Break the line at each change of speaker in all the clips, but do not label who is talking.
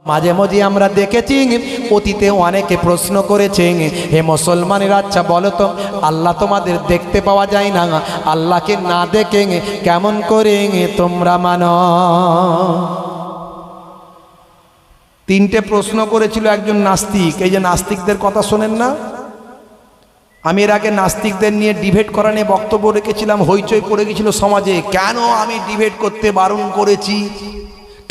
মাঝে মাঝে আমরা দেখেছি অতীতে অনেকে প্রশ্ন করেছে, হে মুসলমানেরা আচ্ছা বলো তো আল্লাহ তোমাদের দেখতে পাওয়া যায় না, আল্লাহকে না দেখে কেমন করে তোমরা মানো? তিনটে প্রশ্ন করেছিল একজন নাস্তিক। এই যে নাস্তিকদের কথা শোনেন না, আমি এর আগে নাস্তিকদের নিয়ে ডিবেট করা নিয়ে বক্তব্য রেখেছিলাম, হইচই পড়ে গেছিল সমাজে। কেন আমি ডিবেট করতে বারণ করেছি,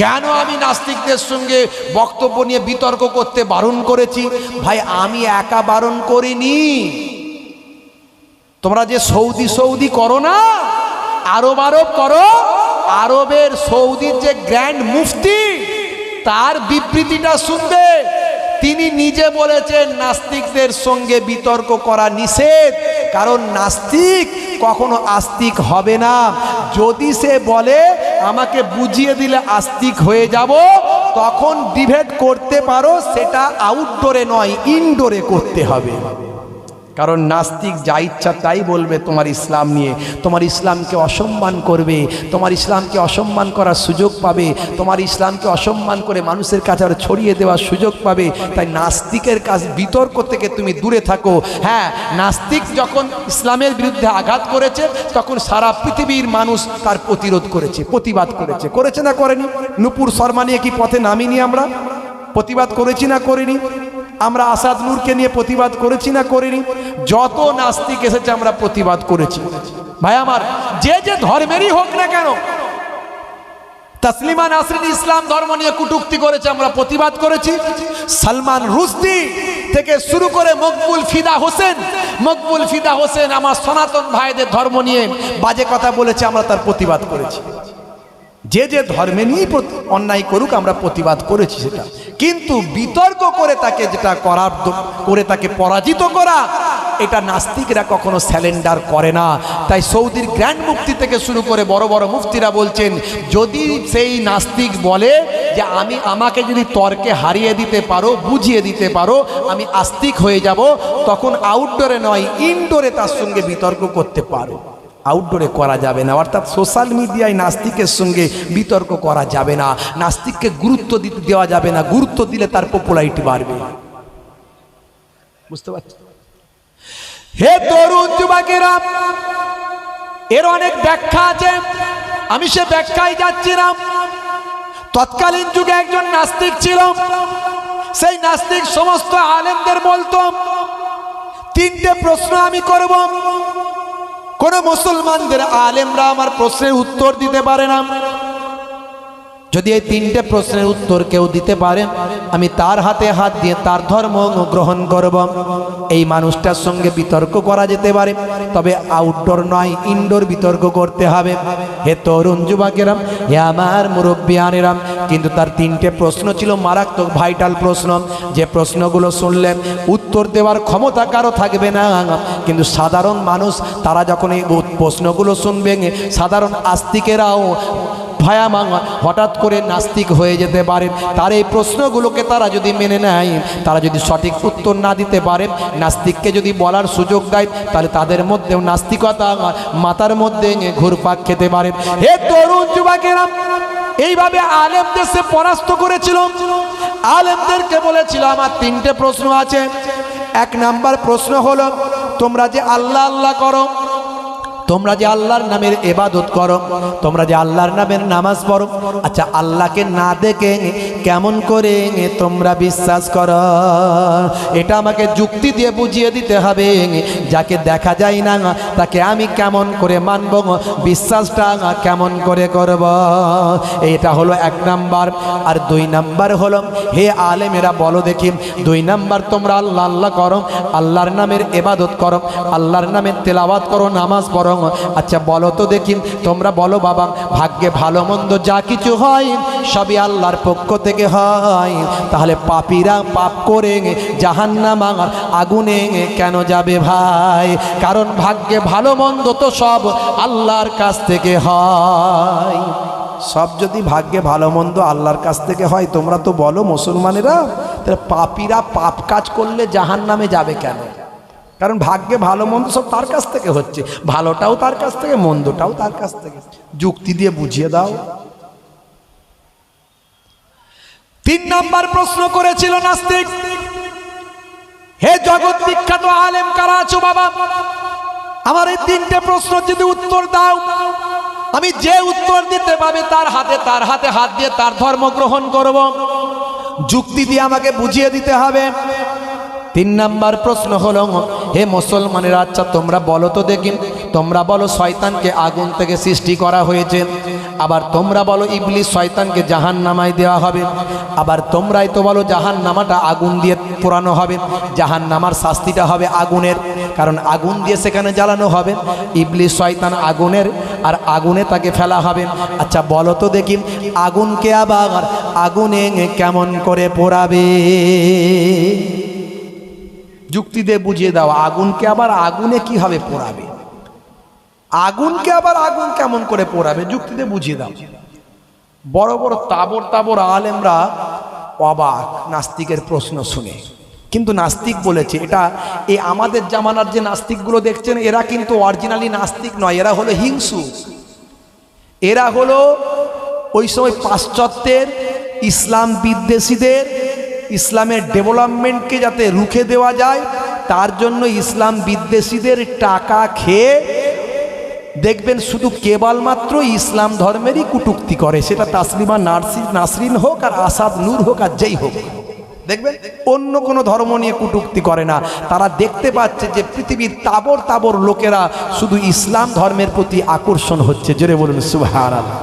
কেন আমি নাস্তিকদের সঙ্গে বক্তব্য নিয়ে বিতর্ক করতে বারণ করেছি? ভাই আমি একা বারণ করিনি। তোমরা যে সৌদি করো না, আরব করো, আরবের সৌদির যে গ্র্যান্ড মুফতি তার বিবৃতিটা শুনবে। তিনি নিজে বলেছেন নাস্তিকদের সঙ্গে বিতর্ক করা নিষেধ, কারণ নাস্তিক কখনো আস্তিক হবে না। যদি সে বলে আমাকে বুঝিয়ে দিলে আস্তিক হয়ে যাব, তখন ডিবেট করতে পারো, সেটা আউটডোরে নয় ইনডোরে করতে হবে। কারণ নাস্তিক যা ইচ্ছা তাই বলবে তোমার ইসলাম নিয়ে, তোমার ইসলামকে অসম্মান করবে, তোমার ইসলামকে অসম্মান করার সুযোগ পাবে, তোমার ইসলামকে অসম্মান করে মানুষের কাছে আর ছড়িয়ে দেওয়ার সুযোগ পাবে। তাই নাস্তিকের কাছে বিতর্ক থেকে তুমি দূরে থাকো। হ্যাঁ, নাস্তিক যখন ইসলামের বিরুদ্ধে আঘাত করেছে তখন সারা পৃথিবীর মানুষ তার প্রতিরোধ করেছে, প্রতিবাদ করেছে। করেছে না করেনি? নূপুর শর্মা নিয়ে কি পথে নামিনি? আমরা প্রতিবাদ করেছি না করিনি? আমরা আসাদ নূরকে নিয়ে প্রতিবাদ করেছি না করিনি? যত নাস্তিক এসেছে আমরা প্রতিবাদ করেছি। ভাই আমার, যে যে ধর্মেরই হোক না কেন, তসলিমা নাসরিন ইসলাম ধর্ম নিয়ে কটূক্তি করেছে, আমরা প্রতিবাদ করেছি। সালমান রুশদি থেকে শুরু করে মকবুল ফিদা হোসেন আমার সনাতন ভাইদের ধর্ম নিয়ে বাজে কথা বলেছে, আমরা তার প্রতিবাদ করেছি। যে যে ধর্মে নিয়ে অন্যায় করুক আমরা প্রতিবাদ করেছি সেটা। কিন্তু বিতর্ক করে তাকে যেটা করার করে তাকে পরাজিত করা, এটা নাস্তিকরা কখনো স্যালেন্ডার করে না। তাই সৌদির গ্র্যান্ড মুফতি থেকে শুরু করে বড় বড় মুফতিরা বলছেন, যদি সেই নাস্তিক বলে যে আমাকে যদি তর্কে হারিয়ে দিতে পারো, বুঝিয়ে দিতে পারো, আমি আস্তিক হয়ে যাব, তখন আউটডোরে নয় ইনডোরে তার সঙ্গে বিতর্ক করতে পারো। আউটডোরে করা যাবে না, অর্থাৎ সোশ্যাল মিডিয়ায় নাস্তিকের সঙ্গে বিতর্ক করা যাবে না। নাস্তিককে গুরুত্ব দেওয়া যাবে না, গুরুত্ব দিলে তার পপুলারিটি বাড়বে। বুঝতে পারছি? হে তরুণ যুবকেরা, এর অনেক ব্যাখ্যা আছে, আমি সে ব্যাখ্যায় যাচ্ছি না। তৎকালীন যুগে একজন নাস্তিক ছিল, সেই নাস্তিক সমস্ত আলেমদের বলতো তিনটে প্রশ্ন আমি করব, কোন মুসলমানদের আলেমরা আমার প্রশ্নের উত্তর দিতে পারে না। যদি এই তিনটে প্রশ্নের উত্তর কেউ দিতে পারে, আমি তার হাতে হাত দিয়ে তার ধর্ম গ্রহণ করব। এই মানুষটার সঙ্গে বিতর্ক করা যেতে পারে, তবে আউটডোর নয় ইনডোর বিতর্ক করতে হবে। হে তরুণ যুবকেরা, হে আমার মুরব্বিয়ানেরা, কিন্তু তার তিনটে প্রশ্ন ছিল মারাত্মক ভাইটাল প্রশ্ন, যে প্রশ্নগুলো শুনলেন উত্তর দেওয়ার ক্ষমতা কারো থাকবে না। কিন্তু সাধারণ মানুষ তারা যখন এই প্রশ্নগুলো শুনবেন, সাধারণ আস্তিকেরাও ভয়ামা হঠাৎ করে নাস্তিক হয়ে যেতে পারে। তার এই প্রশ্নগুলোকে তারা যদি মেনে নেয়, তারা যদি সঠিক উত্তর না দিতে পারে, নাস্তিককে যদি বলার সুযোগ দেয়, তাহলে তাদের মধ্যেও নাস্তিকতা মাথার মধ্যে ঘুরপাক খেতে পারে। হে তরুণ যুবকেরা, এইভাবে আলেমদের সে পরাস্ত করেছিল। আলেমদেরকে বলেছিল আমার তিনটে প্রশ্ন আছে। এক নাম্বার প্রশ্ন হলো, তোমরা যে আল্লাহ আল্লাহ করো, তোমরা যে আল্লাহর নামের ইবাদত করো, তোমরা যে আল্লাহর নামের নামাজ পড়ো, আচ্ছা আল্লাহকে না দেখে কেমন করে তোমরা বিশ্বাস করো? এটা আমাকে যুক্তি দিয়ে বুঝিয়ে দিতে হবে। যাকে দেখা যায় না তাকে আমি কেমন করে মানব, বিশ্বাসটা কেমন করে করব? এটা হলো এক নাম্বার। আর দুই নাম্বার হলো, হে আলেমেরা বলো দেখি, দুই নাম্বার তোমরা আল্লাহ আল্লাহ করো, আল্লাহর নামের ইবাদত করো, আল্লাহর নামের তেলাওয়াত করো, নামাজ পড়ো, আচ্ছা বলো তো দেখি, তোমরা বলো বাবা, ভাগ্যে ভালো মন্দ যা কিছু হয় সবই আল্লাহর পক্ষ থেকে হয়, তাহলে পাপীরা পাপ করে জাহান্নাম আগুনে কেন যাবে ভাই? কারণ ভাগ্যে ভালো মন্দ তো সব আল্লাহর কাছ থেকে হয়। সব যদি ভাগ্যে ভালো মন্দ আল্লাহর কাছ থেকে হয়, তোমরা তো বলো মুসলমানেরা, তাহলে পাপীরা পাপ কাজ করলে জাহান্নামে যাবে কেন? কারণ ভাগ্যে ভালো মন্দ সব তার কাছ থেকে হচ্ছে, ভালোটাও তার কাছ থেকে, মন্দটাও তার কাছ থেকে। যুক্তি দিয়ে বুঝিয়ে দাও। 3 নাম্বার প্রশ্ন করেছিল নাস্তিক, হে জগৎ বিখ্যাত আলেম কারা আছো বাবা, আমার এই 3টে প্রশ্ন যদি উত্তর দাও, আমি যে উত্তর দিতে পাবে তার হাতে হাত দিয়ে তার ধর্ম গ্রহণ করব। যুক্তি দিয়ে আমাকে বুঝিয়ে দিতে হবে। 3 নাম্বার প্রশ্ন হলো, হে মুসলমানেরা, আচ্ছা তোমরা বলো তো দেখি, তোমরা বলো শয়তানকে আগুন থেকে সৃষ্টি করা হয়েছে, আবার তোমরা বলো ইবলিস শয়তানকে জাহান্নামায় দেওয়া হবে, আবার তোমরাই তো বলো জাহান্নামাটা আগুন দিয়ে পোড়ানো হবে, জাহান্নামার শাস্তিটা হবে আগুনের, কারণ আগুন দিয়ে সেখানে জ্বালানো হবে। ইবলিস শয়তান আগুনের, আর আগুনে তাকে ফেলা হবে। আচ্ছা বলো তো দেখি, আগুনকে আবার আগুনে কেমন করে পোড়াবে? যুক্তি দিয়ে বুঝিয়ে দাও, আগুনকে আবার আগুনে কিভাবে পোড়াবে? আগুনকে আবার আগুন কেমন করে পোড়াবে? যুক্তি দিয়ে বুঝিয়ে দাও। বড় বড় তাবর আলেমরা অবাক নাস্তিকের প্রশ্ন শুনে। কিন্তু নাস্তিক বলেছে, এটা এই আমাদের জামানার যে নাস্তিকগুলো দেখছেন, এরা কিন্তু অরিজিনালি নাস্তিক নয়, এরা হলো হিংসু। এরা হলো ওই সময় পাশ্চাত্যের ইসলাম বিদ্বেষীদের, ইসলামের ডেভেলপমেন্টকে যাতে রুখে দেওয়া যায় তার জন্য ইসলাম বিদ্বেষীদের টাকা খেয়ে দেখবেন শুধু কেবলমাত্র ইসলাম ধর্মেরই কটূক্তি করে, সেটা তাসলিমা নাসরিন হোক আর আসাদ নূর হোক আর যেই হোক, দেখবেন অন্য কোনো ধর্ম নিয়ে কটূক্তি করে না। তারা দেখতে পাচ্ছে যে পৃথিবীর তাবর লোকেরা শুধু ইসলাম ধর্মের প্রতি আকর্ষণ হচ্ছে। জোরে বলুন সুবহানাল্লাহ।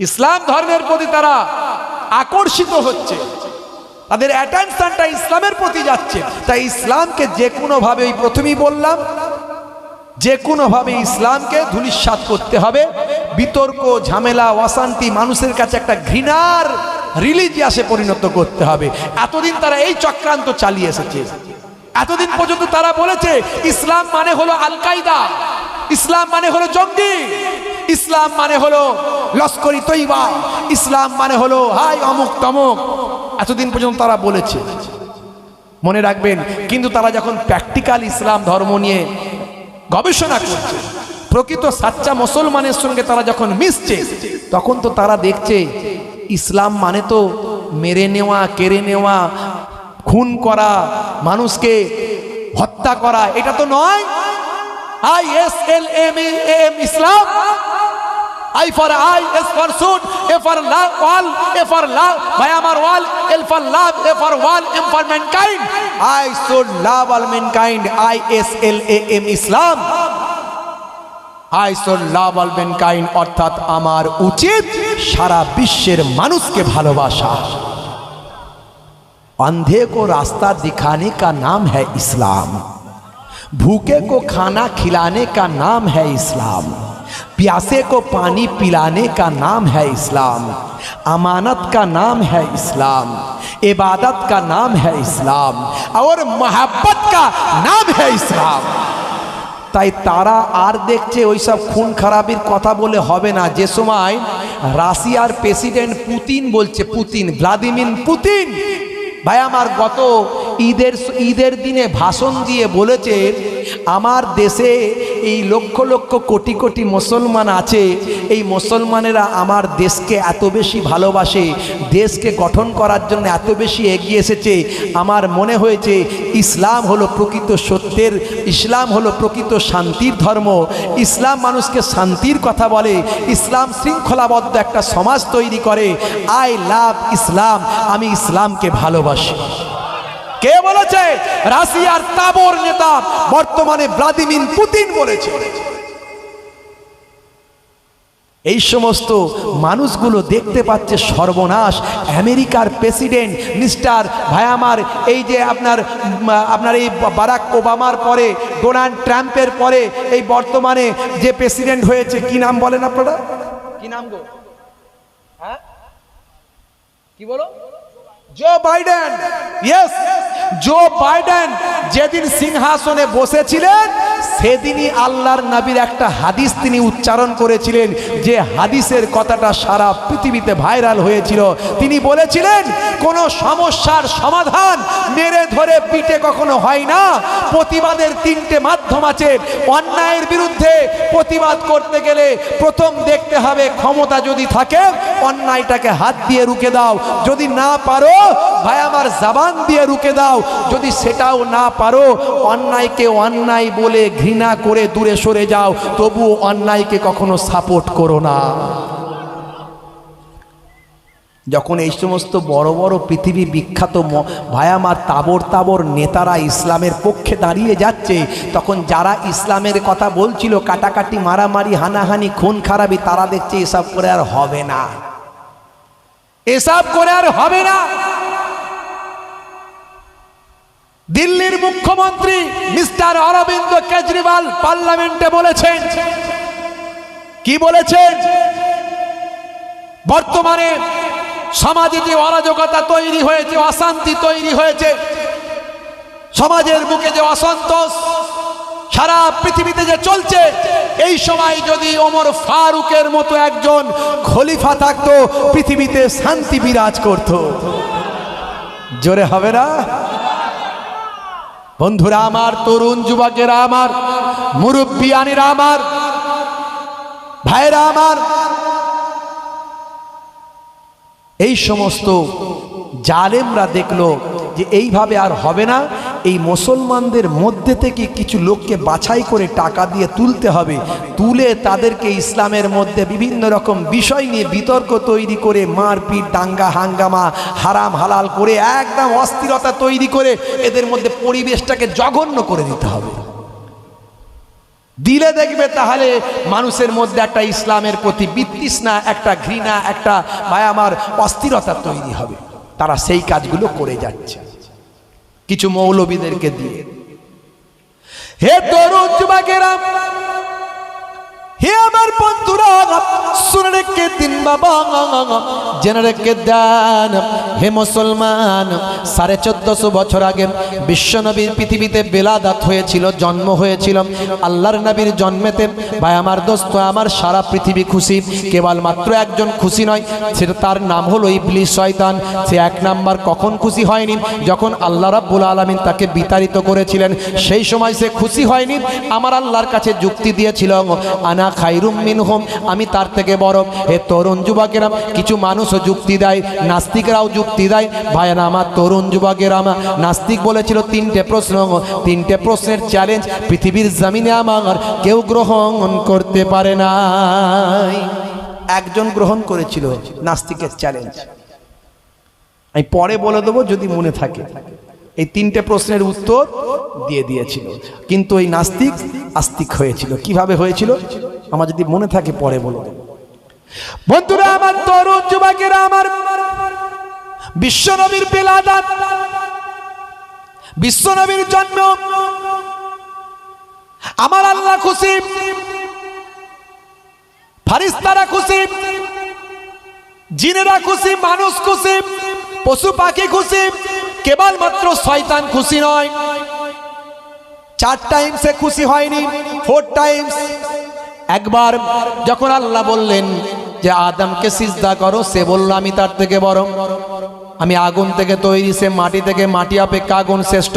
ইসলাম ধর্মের প্রতি তারা আকর্ষিত হচ্ছে, তাদের অ্যাটেনশনটা ইসলামের প্রতি যাচ্ছে। তাই ইসলামকে যে কোনোভাবে, ওই প্রথমেই বললাম, যে কোনোভাবে ইসলামকে ধূলিসাৎ করতে হবে। বিতর্ক, ঝামেলা, অশান্তি, মানুষের কাছে একটা ঘৃণার রিলিজিয়াসে পরিণত করতে হবে। এতদিন তারা এই চক্রান্ত চালিয়ে এসেছে। এতদিন পর্যন্ত তারা বলেছে ইসলাম মানে হলো আল কায়দা, ইসলাম মানে হলো জঙ্গি, ইসলাম মানে হলো লস্করি তৈবা, ইসলাম মানে হলো হাই অমুক তমুক। এতদিন পর্যন্ত তারা বলেছে, মনে রাখবেন। কিন্তু তারা যখন প্র্যাকটিক্যাল ইসলাম ধর্ম নিয়ে গবেষণা করছে, প্রকৃত সাচ্চা মুসলমানের সঙ্গে তারা যখন মিশছে, তখন তো তারা দেখছে ইসলাম মানে তো মেরে নেওয়া, কেড়ে নেওয়া, খুন করা, মানুষকে হত্যা করা, এটা তো নয়। ISLAM Islam, I for I, S for suit, A for love, all, A for love, by আমার all, L for love, A for all, M for mankind. I should love all mankind, ISLAM Islam. I should love all mankind, অর্থাৎ আমার উচিত সারা বিশ্বের মানুষকে ভালোবাসা। अंधे को रास्ता दिखाने का नाम है इस्लाम, भूखे को खाना खिलाने का नाम है इस्लाम, प्यासे को पानी पिलाने का नाम है इस्लाम, अमानत का नाम है इस्लाम, इबादत का नाम है इस्लाम, और मोहब्बत का नाम है इस्लाम। তাই তারা আর দেখছে ওই সব খুন খারাপির কথা বলে হবে না। যে সময় রাশিয়ার প্রেসিডেন্ট পুতিন বলছে, পুতিন, ভ্লাদিমির পুতিন, ভাই আমার গত ঈদের দিনে ভাষণ দিয়ে বলেছে, আমার দেশে এই লক্ষ লক্ষ কোটি কোটি মুসলমান আছে, এই মুসলমানেরা আমার দেশকে এত বেশি ভালোবাসে, দেশকে গঠন করার জন্য এত বেশি এগিয়ে এসেছে, আমার মনে হয়েছে ইসলাম হলো প্রকৃত সত্যের, ইসলাম হলো প্রকৃত শান্তির ধর্ম, ইসলাম মানুষকে শান্তির কথা বলে, ইসলাম শৃঙ্খলাবদ্ধ একটা সমাজ তৈরি করে। আই লাভ ইসলাম, আমি ইসলামকে ভালোবাসি। কে বলেছে? রাশিয়ার তাবর নেতা বর্তমানে ভ্লাদিমির পুতিন বলেছে। এই সমস্ত মানুষগুলো দেখতে পাচ্ছে সর্বনাশ। আমেরিকার প্রেসিডেন্ট মিস্টার, ভাই আমার, এই যে আপনার এই বারাক ওবামার পরে, ডোনাল্ড ট্রাম্পের পরে এই বর্তমানে যে প্রেসিডেন্ট হয়েছে, কি নাম বলেন আপনারা? কি নাম গো? হ্যাঁ, কি বলো? Joe Biden. Yes, Joe Biden যেদিন সিংহাসনে বসেছিলেন সেদিনই আল্লাহর নবীর একটা হাদিস তিনি উচ্চারণ করেছিলেন, যে হাদিসের কথাটা সারা পৃথিবীতে ভাইরাল হয়েছিল। তিনি বলেছিলেন, কোনো সমস্যার সমাধান মেরে ধরে পিটে কখনো হয় না, প্রতিবাদের তিনটে মাধ্যম আছে। অন্যায়ের বিরুদ্ধে প্রতিবাদ করতে গেলে প্রথম দেখতে হবে ক্ষমতা যদি থাকে অন্যায়টাকে হাত দিয়ে রুখে দাও, যদি না পারো ভাই আমার জবান দিয়ে রুখে দাও, যদি সেটাও না পারো অন্যায়কে অন্যায় বলে ঘৃণা করে দূরে সরে যাও, তবু অন্যায়কে কখনো সাপোর্ট করো না। যখন এই সমস্ত বড় বড় পৃথিবী বিখ্যাত ভাই আমার তাবর তাবর নেতারা ইসলামের পক্ষে দাঁড়িয়ে যাচ্ছে, তখন যারা ইসলামের কথা বলছিল কাটাকাটি মারামারি হানাহানি খুন খারাপি, তারা দেখছে এসব করে আর হবে না, এসব করে আর হবে না। দিল্লির মুখ্যমন্ত্রী মিস্টার অরবিন্দ কেজরিওয়াল পার্লামেন্টে বলেছেন, কি বলেছেন? বর্তমানে সমাজে যে অরাজকতা তৈরি হয়েছে, অশান্তি তৈরি হয়েছে, সমাজের বুকে যে অসন্তোষ সারা পৃথিবীতে যে চলছে, এই সময় যদি ওমর ফারুকের মতো একজন খলিফা থাকতো পৃথিবীতে শান্তি বিরাজ করত। জোরে হবে না? বন্ধুরা আমার, তরুণ যুবকেরা আমার, মুরব্বিয়ানেরা আমার, ভাইরা আমার, এই সমস্ত জালেমরা দেখলো যে এইভাবে আর হবে না, এই মুসলমানদের মধ্যে থেকে কিছু লোককে বাছাই করে টাকা দিয়ে তুলতে হবে, তুলে তাদেরকে ইসলামের মধ্যে বিভিন্ন রকম বিষয় নিয়ে বিতর্ক তৈরি করে মারপিট দাঙ্গা হাঙ্গামা হারাম হালাল করে একদম অস্থিরতা তৈরি করে এদের মধ্যে পরিবেশটাকে জঘন্য করে দিতে হবে। দিলে দেখবে তাহলে মানুষের মধ্যে একটা ইসলামের প্রতি বিতৃষ্ণা, একটা ঘৃণা, একটা ভাই আমার অস্থিরতা তৈরি হবে। তারা সেই কাজগুলো করে যাচ্ছে কিছু মৌলবীদেরকে দিয়ে। হে তরুণ যুবকেরা, হে আমার বন্ধুরা, শুনে রেখে দিন বাবা, জেনে রেখে দেন হে মুসলমান, 1450 বছর আগে বিশ্বনবীর পৃথিবীতে বেলাদাত হয়েছিল, জন্ম হয়েছিল। আল্লাহর নবীর জন্মেতে ভাই আমার দোস্ত আমার সারা পৃথিবী খুশি, কেবলমাত্র একজন খুশি নয়, সেটা তার নাম হলো ইবলিস শয়তান। সে এক নাম্বার কখন খুশি হয়নি? যখন আল্লাহ রাব্বুল আলামিন তাকে বিতাড়িত করেছিলেন, সেই সময় সে খুশি হয়নি। আমার আল্লাহর কাছে যুক্তি দিয়েছিল, আনা খায়রুম মিনহুম, আমি তার থেকে বড়। হে তরুণ যুবকেরা, কিছু মানুষও যুক্তি দেয়, নাস্তিকরাও যুক্তি দেয়। ভাইরা আমার, তরুণ যুবকেরা আমার, নাস্তিক বলেছিল 3টে প্রশ্ন, 3টে প্রশ্নের চ্যালেঞ্জ পৃথিবীর জমিনে আমার কেউ গ্রহণ করতে পারে না। একজন গ্রহণ করেছিল নাস্তিকের চ্যালেঞ্জ, আমি পরে বলে দেবো যদি মনে থাকে। এই 3টে প্রশ্নের উত্তর দিয়ে দিয়েছিল, কিন্তু এই নাস্তিক আস্তিক হয়েছিল। কিভাবে হয়েছিল আমার যদি মনে থাকে পরে বলে দেব। বন্ধুরা আমার, তরুণ যুবকেরা আমার, বিশ্বনবীর বেলাদাত, বিশ্বনবীর জন্ম, আমার আল্লাহ খুশি, ফারিস্তারা খুশি, জিনেরা খুশি, মানুষ খুশি, পশু পাখি খুশি, কেবলমাত্র শয়তান খুশি নয়। 4 টাইমসে খুশি হয়নি, 4 টাইমস। একবার যখন আল্লাহ বললেন যে আদমকে সিজদা করো, সে বলল আমি তার থেকে বড়, আমি আগুন থেকে তৈরি, সে মাটি থেকে, মাটি অপেক্ষা আগুন শ্রেষ্ঠ।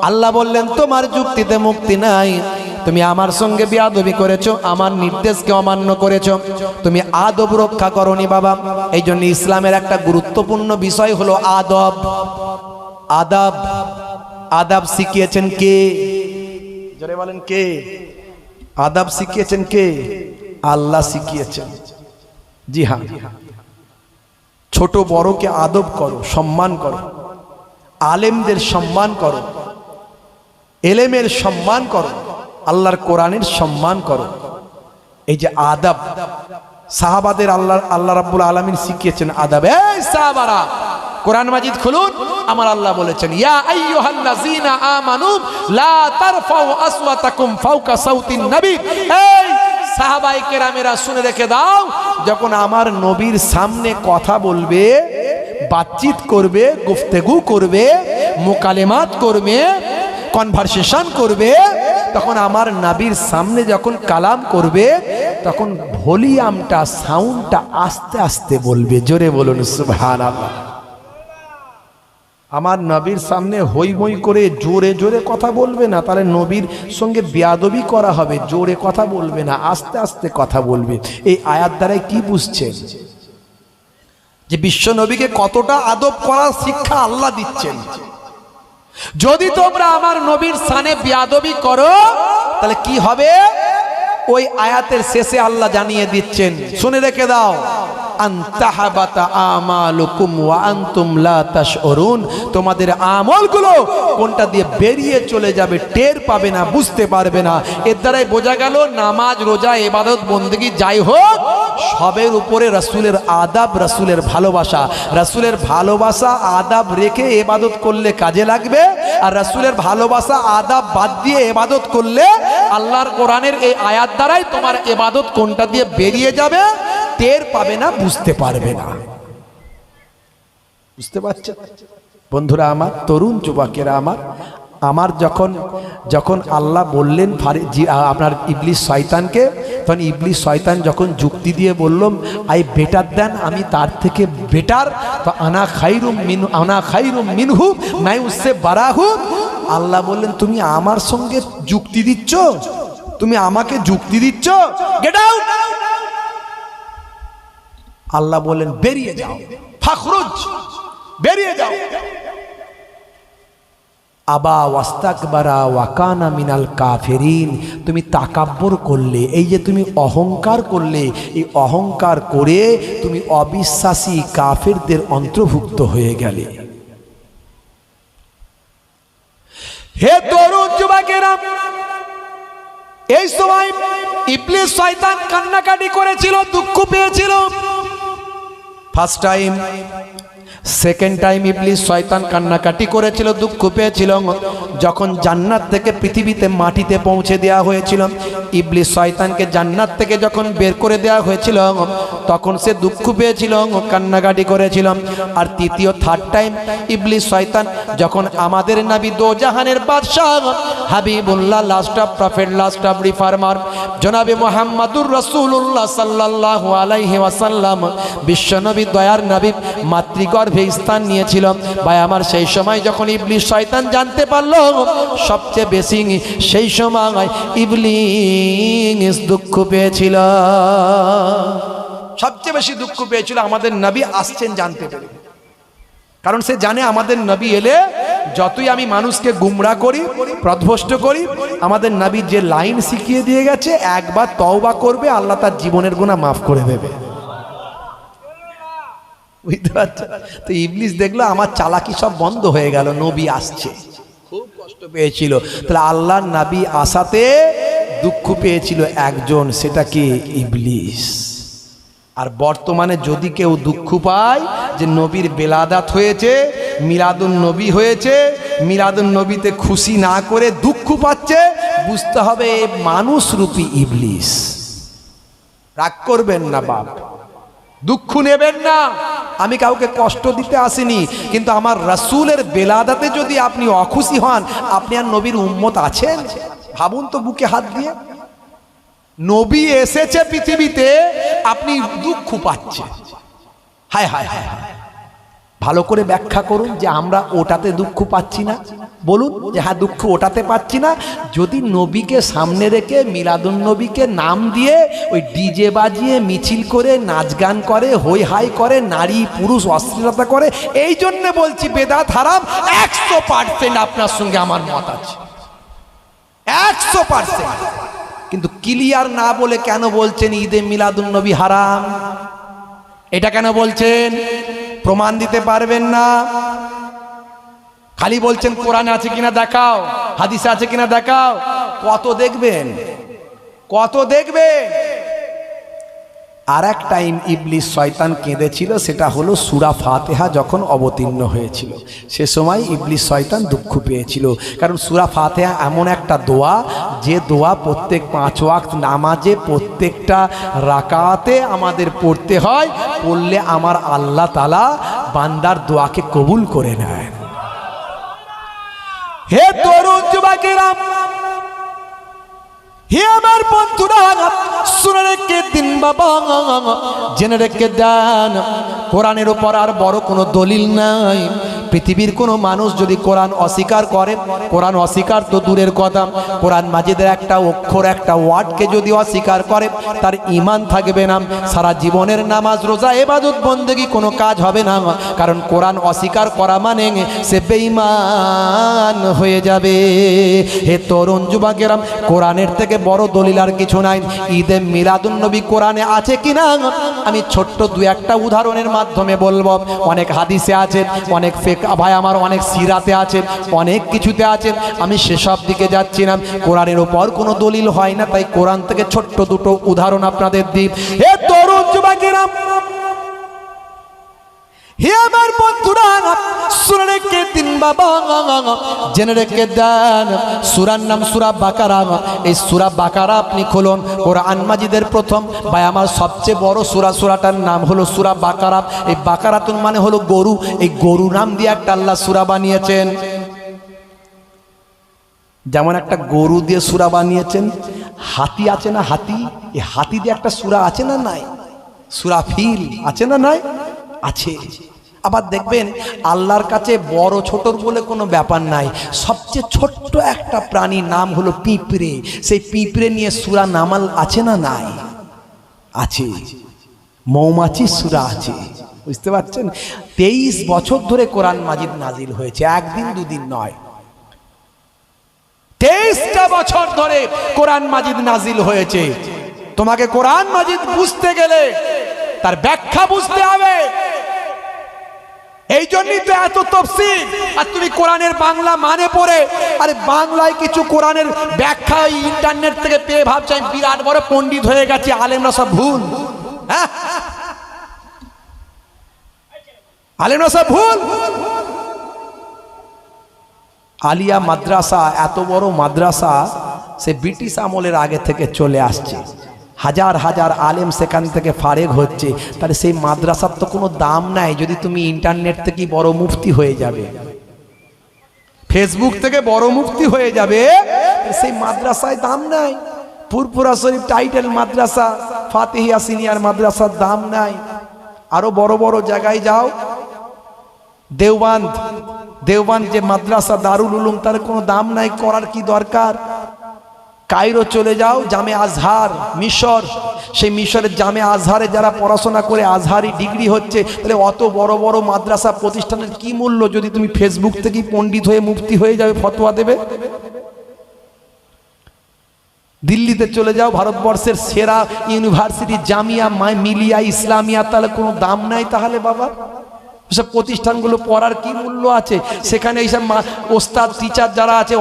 আল্লাহ বললেন তোমার যুক্তিতে মুক্তি নাই, তুমি আমার সঙ্গে বেয়াদবি করেছো, আমার নির্দেশকে অমান্য করেছো, তুমি আদব রক্ষা করনি বাবা। এই জন্য ইসলামের একটা গুরুত্বপূর্ণ বিষয় হলো আদব। আদব, আদব শিখিয়েছেন কে? জোরে বলেন কে? আদব শিখিয়েছেন কে? আল্লাহ শিখিয়েছেন। জি হ্যাঁ, ছোট বড়কে আদব করো, সম্মান করো, আলেমদের সম্মান করো, এলেমের সম্মান করো, আল্লাহর কোরআনের সম্মান করো। এই যে আদব, সাহাবাদের আল্লাহ রাব্বুল আলামিন শিখিয়েছেন আদব। এই সাহাবারা, কোরআন মাজিদ খুলুন, আমার আল্লাহ বলেছেন ইয়া আইয়ুহাল্লাযীনা আমানু লা তারফাউ আসওয়াতাকুম ফাওকা সাউতিন নবী। এই সাহাবায়ে কেরামেরা শুনে রেখে দাও, যখন আমার নবীর সামনে কথা বলবে, বাতচিত করবে, গুফতেগু করবে, মুকালেমাত করবে, কনভারসেশন করবে, তখন আমার নবীর সামনে যখন কালাম করবে তখন ভলিউমটা সাউন্ডটা আস্তে আস্তে বলবে। জোরে বলুন সুবহানাল্লাহ। আমার নবীর সামনে হই মই করে জোরে জোরে কথা বলবে না, তাহলে নবীর সঙ্গে বেয়াদবি করা হবে। জোরে কথা বলবে না, আস্তে আস্তে কথা বলবে। এই আয়াত দ্বারাই কি বুঝছেন যে বিশ্ব নবীকে কতটা আদব করার শিক্ষা আল্লাহ দিচ্ছেন। যদি তোমরা আমার নবীর সানে বেয়াদবি করো তাহলে কি হবে, ওই আয়াতের শেষে আল্লাহ জানিয়ে দিচ্ছেন, শুনে রেখে দাও, আনতাহাবাতা আমালুকুম ওয়া আনতুম লা তাশউরুন, তোমাদের আমলগুলো কোনটা দিয়ে বেরিয়ে চলে যাবে, টের পাবে না, বুঝতে পারবে না। এর দ্বারাই বোঝা গেল নামাজ রোজা ইবাদত বন্দেগী যাই হোক সবের উপরে রাসূলের আদাব, রাসূলের ভালোবাসা। রাসূলের ভালোবাসা আদাব রেখে ইবাদত করলে কাজে লাগবে, আর রাসূলের ভালোবাসা আদাব বাদ দিয়ে ইবাদত করলে আল্লাহর কোরআনের এই আয়াত দ্বারাই তোমার ইবাদত কোনটা দিয়ে বেরিয়ে যাবে টের পাবে না, বুঝতে পারবে না। বুঝতে পারছেন বন্ধুরা আমার, তরুণ যুবকেরা আমার যখন আল্লাহ বললেন আপনার ইবলিস শয়তানকে, তখন ইবলিস শয়তান যখন যুক্তি দিয়ে বললাম আই বেটার দেন, আমি তার থেকে বেটার, তো আনা খাইরুম মিনহু নাই উসসে বারাহু। আল্লাহ বললেন তুমি আমার সঙ্গে যুক্তি দিচ্ছ, তুমি আমাকে যুক্তি দিচ্ছ, গেট আউট। আল্লাহ বলেন বেরিয়ে যাও, ফাখরুজ, বেরিয়ে যাও। আবা ওয়াস্তাকবারা ওয়া কানা মিনাল কাফিরিন, তুমি তাকাব্বুর করলে, এই যে তুমি অহংকার করলে, এই অহংকার করে তুমি অবিশ্বাসী কাফিরদের অন্তর্ভুক্ত হয়ে গেলে। হে তরুণ যুবকেরা, এই সময় ইবলিস শয়তান কান্নাকাটি করেছিল, দুঃখ পেয়েছিল। ফার্স্ট টাইম, সেকেন্ড টাইম ইবলিস শয়তান কান্নাকাটি করেছিল, দুঃখ পেয়েছিল যখন জান্নাত থেকে পৃথিবীতে মাটিতে পৌঁছে দেওয়া হয়েছিল। ইবলিস শয়তানকে জান্নাত থেকে যখন বের করে দেওয়া হয়েছিল তখন সে দুঃখ পেয়েছিল, কান্নাকাটি করেছিল। আর তৃতীয় থার্ড টাইম ইবলিস শয়তান যখন আমাদের নবী দোজাহানের বাদশাহ Habibullah, last of prophet, last of reformer জনাবে মুহাম্মাদুর রাসূলুল্লাহ সাল্লাল্লাহু আলাইহি ওয়াসাল্লাম, বিশ্বনবী দয়ার নবী মাতৃগর্ভে স্থান নিয়েছিল। ভাই আমার, সেই সময় যখন ইবলিস শয়তান জানতে পারলো সবচেয়ে বেশি সেই সময় ইবলিস দুঃখ পেয়েছিল, সবচেয়ে বেশি দুঃখ পেয়েছিল আমাদের নবী আসছেন জানতে পেরে। কারণ সে জানে আমাদের নবী এলে যতই আমি মানুষকে গুমরা করি, পথভ্রষ্ট করি, আমাদের নবী যে লাইন শিখিয়ে দিয়ে গেছে, একবার তওবা করবে আল্লাহ তার জীবনের গুনাহ মাফ করে দেবে। বুঝতে পারছো? তো ইবলিস দেখলো আমার চালাকি সব বন্ধ হয়ে গেল, নবী আসছে, খুব কষ্ট পেয়েছিল। তাহলে আল্লাহর নবী আসাতে দুঃখ পেয়েছিল একজন, সেটা কি ইবলিস। আর বর্তমানে যদি কেউ দুঃখ পায় যে নবীর বেলাদাত হয়েছে, মিলাদুন নবী হয়েছে, মিলাদুন নবীতে খুশি না করে দুঃখ পাচ্ছে, বুঝতে হবে মানুষ রূপী ইবলিস। রাগ করবেন না বাপ, দুঃখ নেবেন না, আমি কাউকে কষ্ট দিতে আসিনি, কিন্তু আমার রাসূলের বেলাদাতে যদি আপনি অখুশি হন, আপনি আর নবীর উম্মত আছেন? ভাবুন তো বুকে হাত দিয়ে, নবী এসেছে পৃথিবীতে, আপনি দুঃখ পাচ্ছেন। হায় হায় হায়, ভালো করে ব্যাখ্যা করুন যে আমরা ওটাতে দুঃখ পাচ্ছি না, বলুন যে হ্যাঁ দুঃখ ওটাতে পাচ্ছি না। যদি নবীকে সামনে রেখে মিলাদুন নবীকে নাম দিয়ে ওই ডিজে বাজিয়ে মিছিল করে নাচ গান করে, হই হাই করে, নারী পুরুষ অশ্লীলতা করে, এই জন্য বলছি বেদাত হারাম। 100% আপনার সঙ্গে আমার মত আছে, 100%। কিন্তু ক্লিয়ার না বলে কেন বলছেন ঈদে মিলাদুন নবী হারাম? এটা কেন বলছেন? প্রমাণ দিতে পারবেন না, খালি বলছেন কোরআনে আছে কিনা দেখাও, হাদিসে আছে কিনা দেখাও। কত দেখবেন, কত দেখবেন? আর এক টাইম ইবলিস শয়তান কেঁদেছিল, সেটা হলো সূরা ফাতিহা যখন অবতীর্ণ হয়েছিল, সে সময় ইবলিস শয়তান দুঃখ পেয়েছিল। কারণ সূরা ফাতিহা এমন একটা দোয়া, যে দোয়া প্রত্যেক 5 ওয়াক্ত নামাজে প্রত্যেকটা রাকাতে আমাদের পড়তে হয়, পড়লে আমার আল্লাহ তাআলা বান্দার দোয়াকে কবুল করে নেয়। হে তরুণ যুবকেরা, হে আমার বন্ধুরা, শুনে রেখে দিন বাবা, জেনে রেখে দেন, কোরআনের উপর আর বড় কোনো দলিল নাই। পৃথিবীর কোনো মানুষ যদি কোরআন অস্বীকার করে, কোরআন অস্বীকার তো দূরের কথা, কোরআন মাজিদের একটা অক্ষর, একটা ওয়ার্ডকে যদি অস্বীকার করে, তার ঈমান থাকবে না। সারা জীবনের নামাজ রোজা ইবাদত বন্দেগী কোনো কাজ হবে না, কারণ কোরআন অস্বীকার করা মানে সে বেঈমান হয়ে যাবে। হে তরুণ যুবকেরা, কোরআনের থেকে বড় দলিল আর কিছু নাই। ঈদে মিলাদুন নবী কোরআনে আছে কিনা আমি ছোট্ট দু একটা উদাহরণের মাধ্যমে বলবো। অনেক হাদিসে আছে, অনেক ফেক ভাই আমার, অনেক সিরাতে আছে, অনেক কিছুতে আছে, আমি সেসব দিকে যাচ্ছি না। কোরআনের উপর কোনো দলিল হয় না, তাই কোরআন থেকে ছোট্ট দুটো উদাহরণ আপনাদের দিই। হে তরুণ যুবকেরা, হে আমার বন্ধুরা, শুনে রেখে দিন বাবা, জেনে রেখে দেন, সূরার নাম সূরা বাকারা। এই সূরা বাকারা আপনি খুলুন, কোরআন মাজিদের প্রথম ভাই আমার সবচেয়ে বড় সূরা, সূরাটার নাম হলো সূরা বাকারা। এই বাকারাতুন মানে হলো গরু, এই গরু নাম দিয়ে একটা আল্লাহ সূরা বানিয়েছেন। যেমন একটা গরু দিয়ে সূরা বানিয়েছেন, হাতি আছে না হাতি, এই হাতি দিয়ে একটা সূরা আছে না নাই? সূরা ফিল আছে না নাই? আছে। আবার দেখবেন আল্লাহর কাছে বড় ছোটর বলে কোনো ব্যাপার নাই, সবচেয়ে ছোট্ট একটা প্রাণীর নাম হলো পিঁপড়ে, সেই পিঁপড়ে নিয়ে সূরা নামাল আছে না নাই? আছে। মৌমাছি সূরা আছে, বুঝতে পারছেন? 23 বছর ধরে কোরআন মাজিদ নাজিল হয়েছে, একদিন দুদিন নয়, 23টা বছর ধরে কোরআন মাজিদ নাজিল হয়েছে। তোমাকে কোরআন মাজিদ বুঝতে গেলে তার ব্যাখ্যা বুঝতে হবে, এই জন্যই তো এত তাফসীর। আর তুমি কোরআনের বাংলা মানে পড়ে, আরে বাংলায় কিছু কোরআনের ব্যাখ্যা ইন্টারনেট থেকে পেয়ে ভাবছি আমি বিরাট বড় পণ্ডিত হয়ে গেছি, আলেমরা সব ভুল। হ্যাঁ, আলেমরা সব ভুল। আলিয়া মাদ্রাসা, এত বড় মাদ্রাসা, সে ব্রিটিশ আমলের আগে থেকে চলে আসছে, হাজার হাজার আলেম সেখান থেকে ফারেগ হচ্ছে। তাহলে সেই মাদ্রাসার তো কোনো দাম নাই। যদি তুমি ইন্টারনেট থেকে বড় মুফতি হয়ে যাবে, ফেসবুক থেকে বড় মুফতি হয়ে যাবে, সেই মাদ্রাসায় দাম নাই। ফুরফুরা শরীফ টাইটেল মাদ্রাসা, ফাতিহিয়া সিনিয়র মাদ্রাসার দাম নাই। আরো বড় বড় জায়গায় যাও, দেওবান যে মাদ্রাসা দারুল উলুম, তার কোনো দাম নাই, করার কি দরকার? কায়রো চলে যাও, জামে আজহার, মিশর, সেই মিশরের জামে আজহারে যারা পড়াশোনা করে আজহারি ডিগ্রি হচ্ছে, তাহলে অত বড় বড় মাদ্রাসা প্রতিষ্ঠানের কি মূল্য যদি তুমি ফেসবুক থেকে পণ্ডিত হয়ে মুফতি হয়ে যাবে, ফতোয়া দেবে? দিল্লিতে চলে যাও, ভারতবর্ষের সেরা ইউনিভার্সিটি জামিয়া মিলিয়া ইসলামিয়া, তাহলে কোনো দাম নাই। তাহলে বাবা সব প্রতিষ্ঠানগুলো পড়ার কি মূল্য আছে? সেখানে এইসব ওস্তাদ টিচার যারা আছে,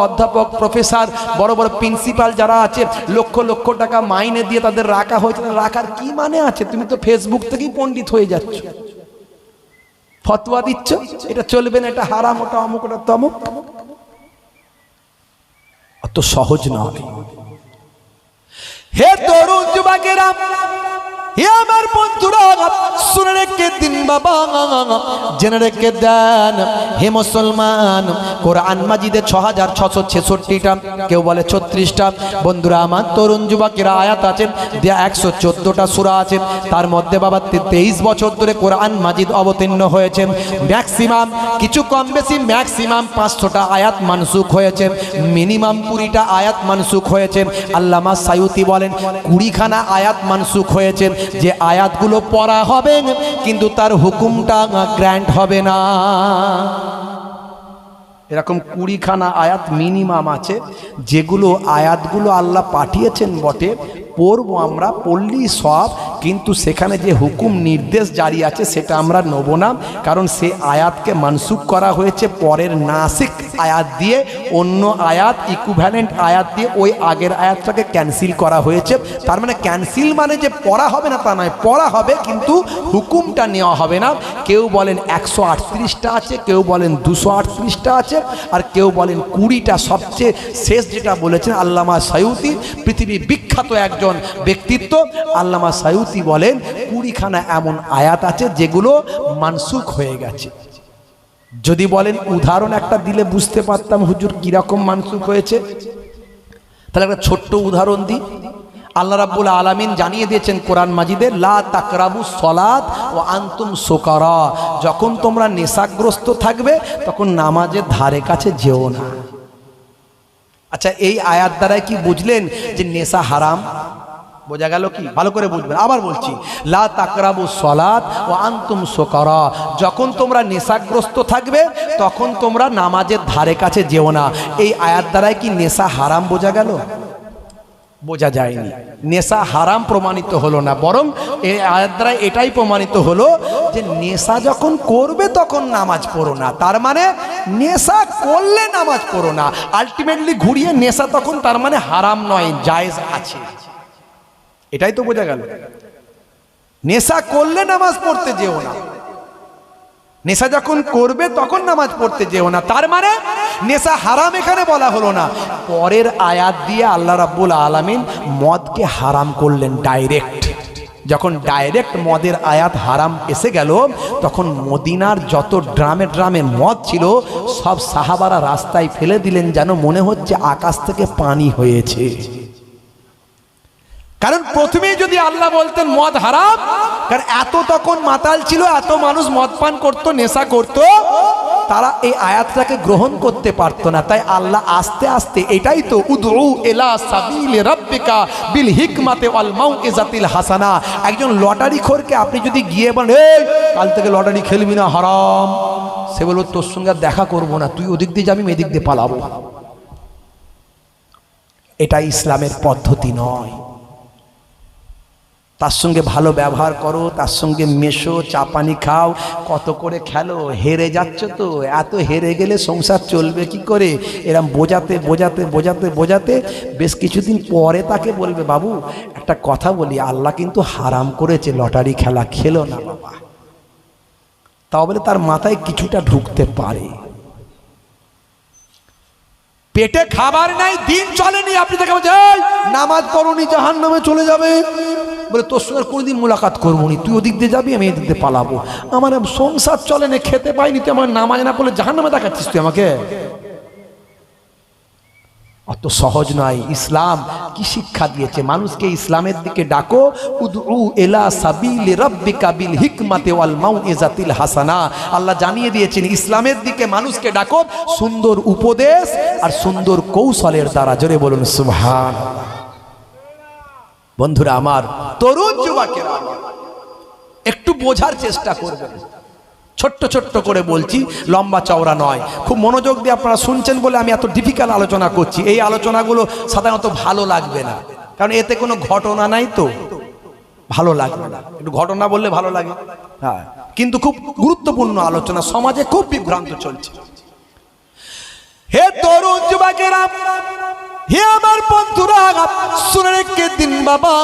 অধ্যাপক প্রফেসর, বড় বড় প্রিন্সিপাল যারা আছে, লক্ষ লক্ষ টাকা মাইনে দিয়ে তাদের রাখা হয়েছে, রাখার কি মানে আছে? তুমি তো ফেসবুক থেকেই পণ্ডিত হয়ে যাচ্ছ, ফতোয়া দিচ্ছ, এটা চলবে না, এটা হারাম, ওটা অমুক, ওটা তমুক। অত সহজ নয়। হে তরুণ যুবকেরা, হে আমার বন্ধুরা, শুনে রেখে দিন বাবা, জেনে রেখে দেন, হে মুসলমান, কোরআন মাজিদে 6666টা, কেউ বলে 36টা। বন্ধুরা আমার, তরুণ যুবকেরা, আয়াত আছে 114টা সূরা আছে, তার মধ্যে বাবা 23 বছর ধরে কোরআন মাজিদ অবতীর্ণ হয়েছে। ম্যাক্সিমাম, কিছু কম বেশি, ম্যাক্সিমাম 500টা আয়াত মানসুখ হয়েছে, মিনিমাম 20টা আয়াত মানসুখ হয়েছে। আল্লামা সায়ুতি বলেন 20খানা আয়াত মানসুখ হয়েছে, যে আয়াতগুলো পড়া হবে কিন্তু তার হুকুমটা গ্র্যান্ট হবে না। এরকম 20খানা আয়াত মিনিমাম আছে, যেগুলো আয়াতগুলো আল্লাহ পাঠিয়েছেন বটে, পড়বো আমরা, পড়লেই সব, কিন্তু সেখানে যে হুকুম নির্দেশ জারি আছে সেটা আমরা নেব না, কারণ সে আয়াতকে মানসুখ করা হয়েছে পরের নাসিক আয়াত দিয়ে, অন্য আয়াত ইকুইভ্যালেন্ট আয়াত দিয়ে ওই আগের আয়াতটাকে ক্যান্সেল করা হয়েছে। তার মানে ক্যান্সেল মানে যে পড়া হবে না তা নয়, পড়া হবে কিন্তু হুকুমটা নেওয়া হবে না। কেউ বলেন 138টা আছে, কেউ বলেন 238টা আছে, আর কেউ বলেন 20টা। সবচেয়ে শেষ যেটা বলেছেন আল্লামা সায়ুতি, পৃথিবী বিখ্যাত একজন ব্যক্তিত্ব, আল্লামা সায়ুতি বলেন 20খানা এমন আয়াত আছে যেগুলো মানসুখ হয়ে গেছে। যদি বলেন উদাহরণ একটা দিলে বুঝতে পারতাম হুজুর কিরকম মানসুখ হয়েছে, তাহলে একটা ছোট্ট উদাহরণ দিই। আল্লাহ রাব্বুল আলামিন জানিয়ে দিয়েছেন কোরআন মাজিদে, লা তাকরাবুস সালাত ওয়া আনতুম সুকারা, যখন তোমরা নেশাগ্রস্ত থাকবে তখন নামাজের ধারে কাছে যেও না। আচ্ছা, এই আয়াত দ্বারাই কি বুঝলেন যে নেশা হারাম? বোঝা গেল কি? ভালো করে বুঝবেন। আবার বলছি, লা তাকরাবুস সালাত ওয়া আনতুম সুকারা, যখন তোমরা নেশাগ্রস্ত থাকবে তখন তোমরা নামাজের ধারে কাছে যেও না। এই আয়াত দ্বারাই কি নেশা হারাম বোঝা গেল? বোঝা যায়নি। নেশা হারাম প্রমাণিত হলো না, বরং এই আয়াত দ্বারা এটাই প্রমাণিত হলো যে নেশা যখন করবে তখন নামাজ পড়ো না, তার মানে নেশা করলে নামাজ পড়ো না। আলটিমেটলি ঘুরিয়ে নেশা তখন তার মানে হারাম নয়, জায়েজ আছে। এটাই তো বোঝা গেল। নেশা করলে নামাজ পড়তে যেও না, নেশা যখন করবে তখন নামাজ পড়তে যেও না, তার মানে নেশা হারাম এখানে বলা হলো না। পরের আয়াত দিয়ে আল্লাহ রাব্বুল আলামিন মদকে হারাম করলেন ডাইরেক্ট। যখন ডাইরেক্ট মদের আয়াত হারাম এসে গেল, তখন মদিনার যত ড্রামে ড্রামে মদ ছিল সব সাহাবারা রাস্তায় ফেলে দিলেন, যেন মনে হচ্ছে আকাশ থেকে পানি হয়েছে। কারণ প্রথমেই যদি আল্লাহ বলতেন মদ হারাম, কারণ এত তখন মাতাল ছিল, এত মানুষ মদ পান করতো, নেশা করত, তারা এই আয়াতটাকে গ্রহণ করতে পারতো না। তাই আল্লাহ আস্তে আস্তে, এটাই তো উদউ ইলা সাবিলি রাব্বিকা বিল হিকমাতি ওয়াল মাউইজাতিল হাসানা। একজন লটারি খোরকে আপনি যদি গিয়ে বলেন, এই কাল থেকে লটারি খেলবি না, হারাম, সে বলল তোর সঙ্গে দেখা করবো না, তুই ওদিক দিয়ে যাবি, আমি এদিক দিয়ে পালাবো। এটা ইসলামের পদ্ধতি নয়। তার সঙ্গে ভালো ব্যবহার করো, তার সঙ্গে মেশো, চা পানি খাও, কত করে খেলো। হেরে যাচ্ছ তো, এত হেরে গেলে সংসার চলবে কি করে? এরম বোঝাতে বোঝাতে বোঝাতে বোঝাতে বেশ কিছুদিন পরে তাকে বলবে, বাবু একটা কথা বলি, আল্লাহ কিন্তু হারাম করেছে লটারি খেলা, খেলো না বাবা। তাও বলে তার মাথায় কিছুটা ঢুকতে পারে। পেটে খাবার নাই, দিন চলেনি, আপনি তাকে বলছেন নামাজ পড়োনি, জাহান্নামে চলে যাবে, বলে তোর সঙ্গে কোনোদিন মোলাকাত করবো নি, তুই ওদিক দিয়ে যাবি, আমি এদিক দিয়ে পালাবো। আমার সংসার চলে না, খেতে পাইনি, তুই আমার নামাজ না পড়লে জাহান্নামে দেখাচ্ছিস তুই আমাকে। অত সহজ নয়। ইসলাম কি শিক্ষা দিয়েছে? মানুষকে ইসলামের দিকে ডাকো, উদউ ইলা সাবিলি রাব্বিকা বিল হিকমাতি ওয়াল মাউইজাতিল হাসানা। আল্লাহ জানিয়ে দিয়েছেন ইসলামের দিকে মানুষকে ডাকো সুন্দর উপদেশ আর সুন্দর কৌশলের দ্বারা। জোরে বলুন সুবহানাল্লাহ। বন্ধুরা আমার, তরুণ যুবকেরা একটু বোঝার চেষ্টা করবেন। ছোট্ট ছোট্ট করে বলছি, লম্বা চওড়া নয়, খুব মনোযোগ দিয়ে আপনারা শুনছেন বলে আমি এত ডিফিকাল্ট আলোচনা করছি। এই আলোচনাগুলো সাধারণত ভালো লাগবে না, কারণ এতে কোনো ঘটনা নাই, তো ভালো লাগবে না। একটু ঘটনা বললে ভালো লাগে, হ্যাঁ, কিন্তু খুব গুরুত্বপূর্ণ আলোচনা, সমাজে খুব বিভ্রান্ত চলছে। হে তরুণ যুবকেরা, হে আমার বন্ধুরা, শুনে রেখে দিন বাবা,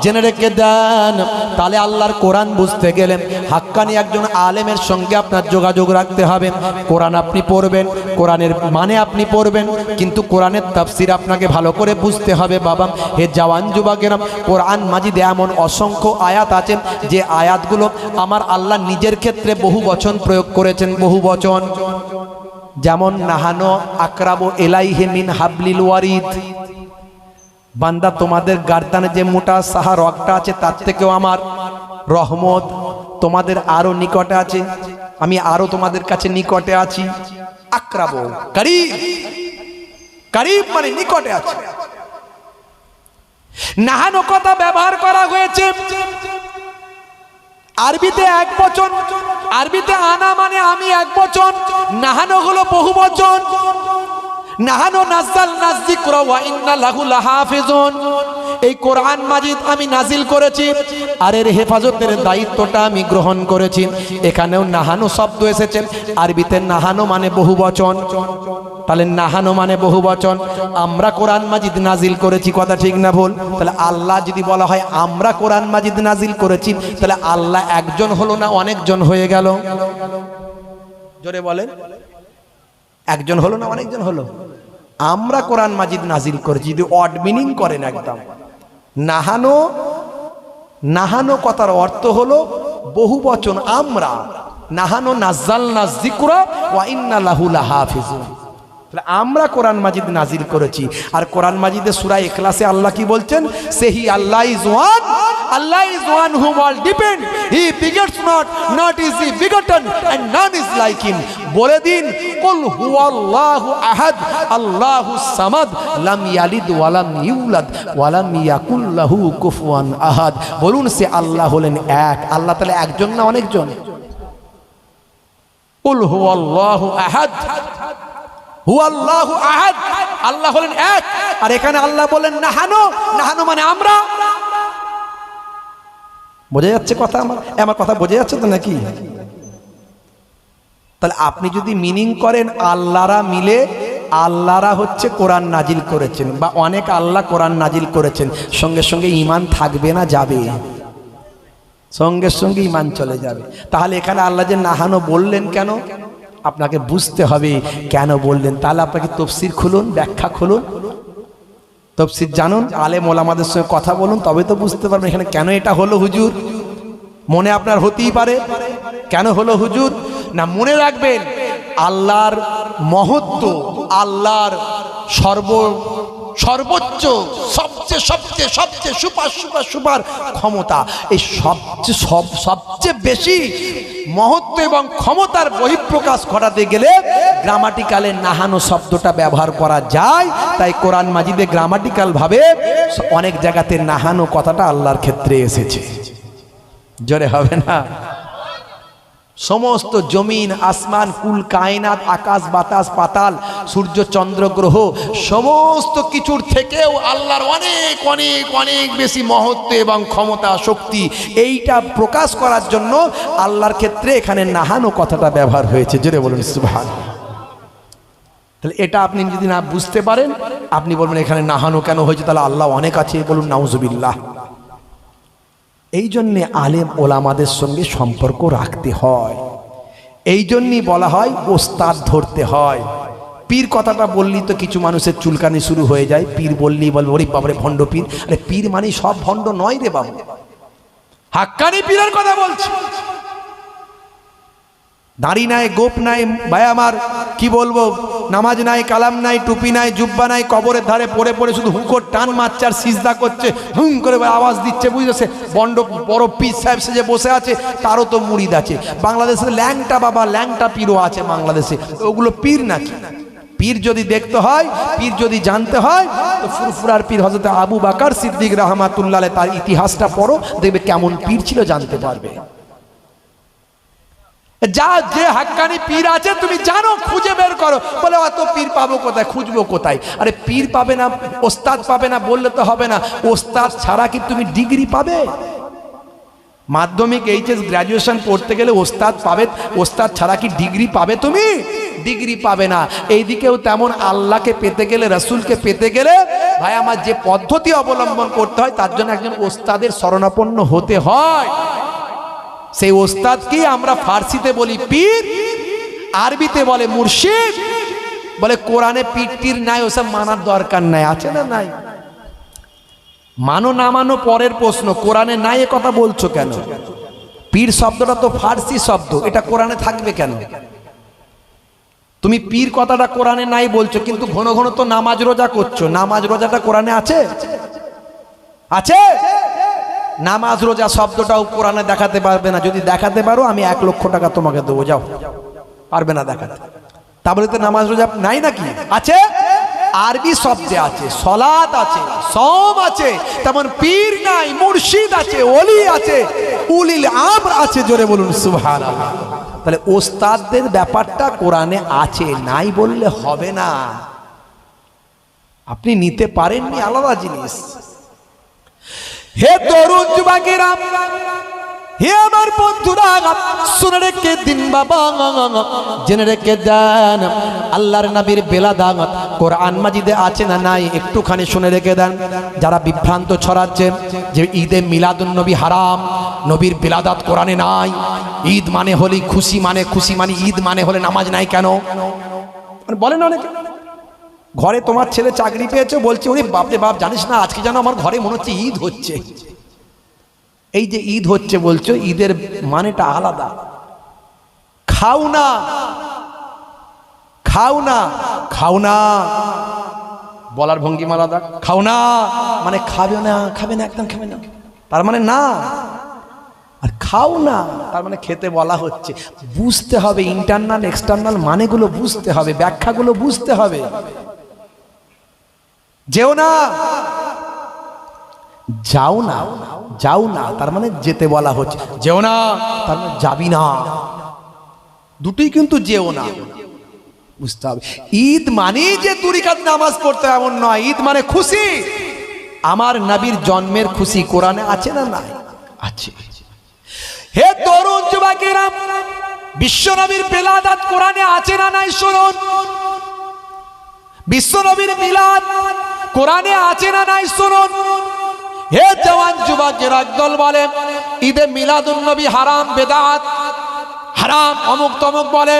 জেনে রেখে দেন। তাহলে আল্লাহর কোরআন বুঝতে গেলে হাক্কানি একজন আলেমের সঙ্গে আপনার যোগাযোগ রাখতে হবে। কোরআন আপনি পড়বেন, কোরআনের মানে আপনি পড়বেন, কিন্তু কোরআনের তাফসির আপনাকে ভালো করে বুঝতে হবে বাবা। হে জওয়ান যুবকেরা, কোরআন মাজিদে এমন অসংখ্য আয়াত আছে যে আয়াতগুলো আমার আল্লাহ নিজের ক্ষেত্রে বহু বচন প্রয়োগ করেছেন, বহু বচন। যেমন নাহানো আকরাবু ইলাইহি মিন হাবলিল ওয়ারিদ, বান্দা তোমাদের গার্দানে যে মোটা সাহা রগটা আছে তার থেকেও আমার রহমত তোমাদের আরো নিকটে আছে, আমি আরো তোমাদের কাছে নিকটে আছি। আকরাবু করিব, করিব মানে নিকটে আছে। নাহানো কথা ব্যবহার করা হয়েছে আরবিতে এক বচন, আরবিতে আনা মানে আমি এক বচন, নাহানো হলো বহু বচন। নাহানো নাযালনা যিকরা ওয়া ইন্না লাহু লাহাফিজুন, এই কোরআন মাজিদ আমি নাজিল করেছি আর এর হেফাজতের দায়িত্বটা আমি গ্রহণ করেছি। এখানেও নাহানো শব্দ এসেছে, আরবিতে নাহানো মানে বহু বচন। তাহলে নাহানো মানে বহু বচন। আমরা কোরআন মাজিদ নাজিল করেছি, কথা ঠিক না ভুল? তাহলে আল্লাহ যদি বলা হয় আমরা কোরআন মাজিদ নাজিল করেছি, তাহলে আল্লাহ একজন হলো না অনেকজন হয়ে গেল? জোরে বলেন, একজন হলো না অনেকজন হলো? আমরা কোরআন মাজিদ নাজিল করেছি যদি অড মিনিং করেন একদম। নাহানো, নাহানো কথার অর্থ হলো বহু বচন আমরা। নাহানো নাযালনা যিকরা ওয়া ইন্না লাহু লাহাফিজুন, তাহলে আমরা কোরআন মাজিদ নাজিল করেছি। আর কোরআন মাজিদে সূরা ইখলাসে আল্লাহ কি বলছেন? সেহি Allah is one whom all depend, he begets not is he begotten and none is like him। বলে দিন কুল হুয়াল্লাহু আহাদ আল্লাহুস সামাদ লাম ইয়ালিদ ওয়া লাম ইউলাদ ওয়া লাম ইয়াকুল লাহু কুফুয়ান আহাদ। বলুন সে আল্লাহ হলেন এক। আল্লাহ তাহলে একজন না অনেকজন? কুল হুয়াল্লাহু আহাদ, হুয়াল্লাহু আহাদ, আল্লাহ হলেন এক। আর এখানে আল্লাহ বলেন নাহানু, নাহানু মানে আমরা। বোঝা যাচ্ছে কথা? আমার কথা বোঝা যাচ্ছে তো নাকি? তাহলে আপনি যদি মিনিং করেন আল্লাহরা মিলে, আল্লাহরা হচ্ছে কোরআন নাজিল করেছেন বা অনেক আল্লাহ কোরআন নাজিল করেছেন, সঙ্গে সঙ্গে ঈমান থাকবে না যাবে? সঙ্গে সঙ্গে ঈমান চলে যাবে। তাহলে এখানে আল্লাহ যে নাহানো বললেন কেন? আপনাকে বুঝতে হবে কেন বললেন। তাহলে আপনাকে তাফসীর খুলুন, ব্যাখ্যা খুলুন, তাফসীর জানুন, আলেম ওলামাদের সঙ্গে কথা বলুন, তবে তো বুঝতে পারবেন এখানে কেন এটা হলো হুজুর। মনে আপনার হতেই পারে কেন হলো হুজুর। না, মনে রাখবেন আল্লাহর মহত্ব, আল্লাহর সর্বোচ্চ সবচেয়ে সবচেয়ে সবচেয়ে সুপার ক্ষমতা, এই সবচেয়ে বেশি মহত্ব এবং ক্ষমতার বহিঃপ্রকাশ ঘটাতে গেলে গ্রামাটিক্যালে নাহানো শব্দটা ব্যবহার করা যায়। তাই কোরআন মাজিদে গ্রামাটিক্যাল ভাবে অনেক জায়গাতে নাহানো কথাটা আল্লাহর ক্ষেত্রে এসেছে। জোরে হবে না? সমস্ত জমিন আসমান কুল কায়নাত, আকাশ বাতাস পাতাল, সূর্য চন্দ্র গ্রহ, সমস্ত কিছুর থেকেও আল্লাহর অনেক অনেক অনেক বেশি মহত্ব এবং ক্ষমতা শক্তি, এইটা প্রকাশ করার জন্য আল্লাহর ক্ষেত্রে এখানে নাহানো কথাটা ব্যবহার হয়েছে। জোরে বলুন সুবহানাল্লাহ। তাহলে এটা আপনি যদি না বুঝতে পারেন, আপনি বলবেন এখানে নাহানো কেন হয়েছে, তাহলে আল্লাহ অনেক আছে, বলুন নাউজুবিল্লাহ। এই জন্যে আলেম ওলামাদের সঙ্গে সম্পর্ক রাখতে হয়। এই জন্যই বলা হয় ওস্তাদ ধরতে হয়। পীর কথাটা বললি তো কিছু মানুষের চুলকানি শুরু হয়ে যায়। পীর বললি বলবো ওরে বাবারে ভণ্ড পীর। আরে পীর মানে সব ভণ্ড নয় রে বাবু, হাক্কানি পীরের কথা বলছি। দাড়ি নাই, গোপ নাই, ভাই আমার কি বলবো, নামাজ নাই, কালাম নাই, টুপি নাই, জুব্বা নাই, কবরের ধারে পড়ে পড়ে শুধু হুঁকোর টান মারছে আর সিজদা করছে, হুম করে আওয়াজ দিচ্ছে, বুঝেছে? বন্ড বড় পীর সাহেব সেজে বসে আছে, তারও তো মুরিদ আছে। বাংলাদেশে ল্যাংটা বাবা, ল্যাংটা পীরও আছে বাংলাদেশে। ওগুলো পীর নাকি? পীর যদি দেখতে হয়, পীর যদি জানতে হয়, তো ফুরফুরার পীর হযরত আবু বকর সিদ্দিক রাহমাতুল্লাহ আলাইহি, তার ইতিহাসটা পড়ো, দেখবে কেমন পীর ছিল, জানতে পারবে। যা যে হাক্কানি পীর আছে তুমি জানো, খুঁজে বের করো। বলে অত পীর পাবো কোথায়, খুঁজবো কোথায়? আরে পীর পাবে না, ওস্তাদ পাবে না বললে তো হবে না। ওস্তাদ ছাড়া কি তুমি ডিগ্রি পাবে? মাধ্যমিক এইচএস গ্র্যাজুয়েশন পড়তে গেলে ওস্তাদ পাবে, ওস্তাদ ছাড়া কি ডিগ্রি পাবে? তুমি ডিগ্রি পাবে না। এইদিকেও তেমন, আল্লাহকে পেতে গেলে, রাসূলকে পেতে গেলে ভাই আমার যে পদ্ধতি অবলম্বন করতে হয়, তার জন্য একজন ওস্তাদের শরণাপন্ন হতে হয়। সেই ওস্তাদকে আমরা ফার্সিতে বলি পীর, আরবিতে বলে মুর্শিদ। বলে কোরআনে পীর টির নাই, ওসব মানার দরকার নাই। আছে না নাই? মানো না মানো পরের প্রশ্ন, কোরআনে নাই এ কথা বলছো কেন? পীর শব্দটা তো ফার্সি শব্দ, এটা কোরআনে থাকবে কেন? তুমি পীর কথাটা কোরআনে নাই বলছো, কিন্তু ঘন ঘন তো নামাজ রোজা করছো। নামাজ রোজাটা কোরআনে আছে? আছে? নামাজ রোজা শব্দটাও কোরআনে দেখাতে পারবে না। যদি দেখাতে পারো আমি 1 লক্ষ টাকা তোমাকে দেবো, যাও। পারবে না দেখাতে। তারপরে তো নামাজ রোজা নাই নাকি? আছে। আরবি শব্দে আছে, সলাত আছে, সওম আছে। তেমন পীর নাই, মুর্শিদ আছে, ওলি আছে, উলিল আমর আছে। জোরে বলুন সুবহানাল্লাহ। তাহলে ওস্তাদদের ব্যাপারটা কোরআনে আছে, নাই বললে হবে না। আপনি নিতে পারেননি আলাদা জিনিস। হে তরুণ যুবকেরা, হে আমার বন্ধুরা, শুনে রেখে দিন বাবা, জেনে রেখে দেন আল্লাহর নবীর বেলাদাত কোরআন মাজিদে আছে না নাই, একটুখানি শুনে রেখে দেন। যারা বিভ্রান্ত ছড়াচ্ছে যে ঈদে মিলাদুন নবী হারাম, নবীর বেলাদাত কোরআনে নাই, ঈদ মানে হলে খুশি, মানে খুশি মানে ঈদ মানে হলে নামাজ নাই কেন বলেন অনেকে। ঘরে তোমার ছেলে চাকরি পেয়েছে, বলছে ওরে বাপরে বাপ, জানিস না আজকে যেন আমার ঘরে মনে হচ্ছে ঈদ হচ্ছে। এই যে ঈদ হচ্ছে বলছো, ঈদের মানেটা আলাদা। খাও না, খাও না, খাও না বলার ভঙ্গিমা আলাদা। খাও না মানে খাবে না, খাবে না, একদম খাবে না, তার মানে না। আর খাও না তার মানে খেতে বলা হচ্ছে। বুঝতে হবে, ইন্টারনাল এক্সটার্নাল মানেগুলো বুঝতে হবে, ব্যাখ্যাগুলো বুঝতে হবে। যেও না, যাও না, যাও না তার মানে যেতে বলা হচ্ছে। যেও না তার মানে যাবি না, দুটোই কিন্তু যেও না, বুঝতে হবে। ঈদ মানে যে দুরিকাত নামাজ পড়তে এমন নয়, ঈদ মানে খুশি। আমার নবীর জন্মের খুশি কোরআনে আছে না নাই? আছে। হে তরুণ যুবকেরা, বিশ্ব নবীর বেলাদাত কোরআনে আছে না নাই? শুনুন, বিশ্ব নবীর মিলাদ কোরআনে আছে না নাই? শুনুন। হে জওয়ান যুবকেরা, একদল বলে ঈদে মিলাদুন নবী হারাম, বেদাত হারাম, অমুক তমুক বলে।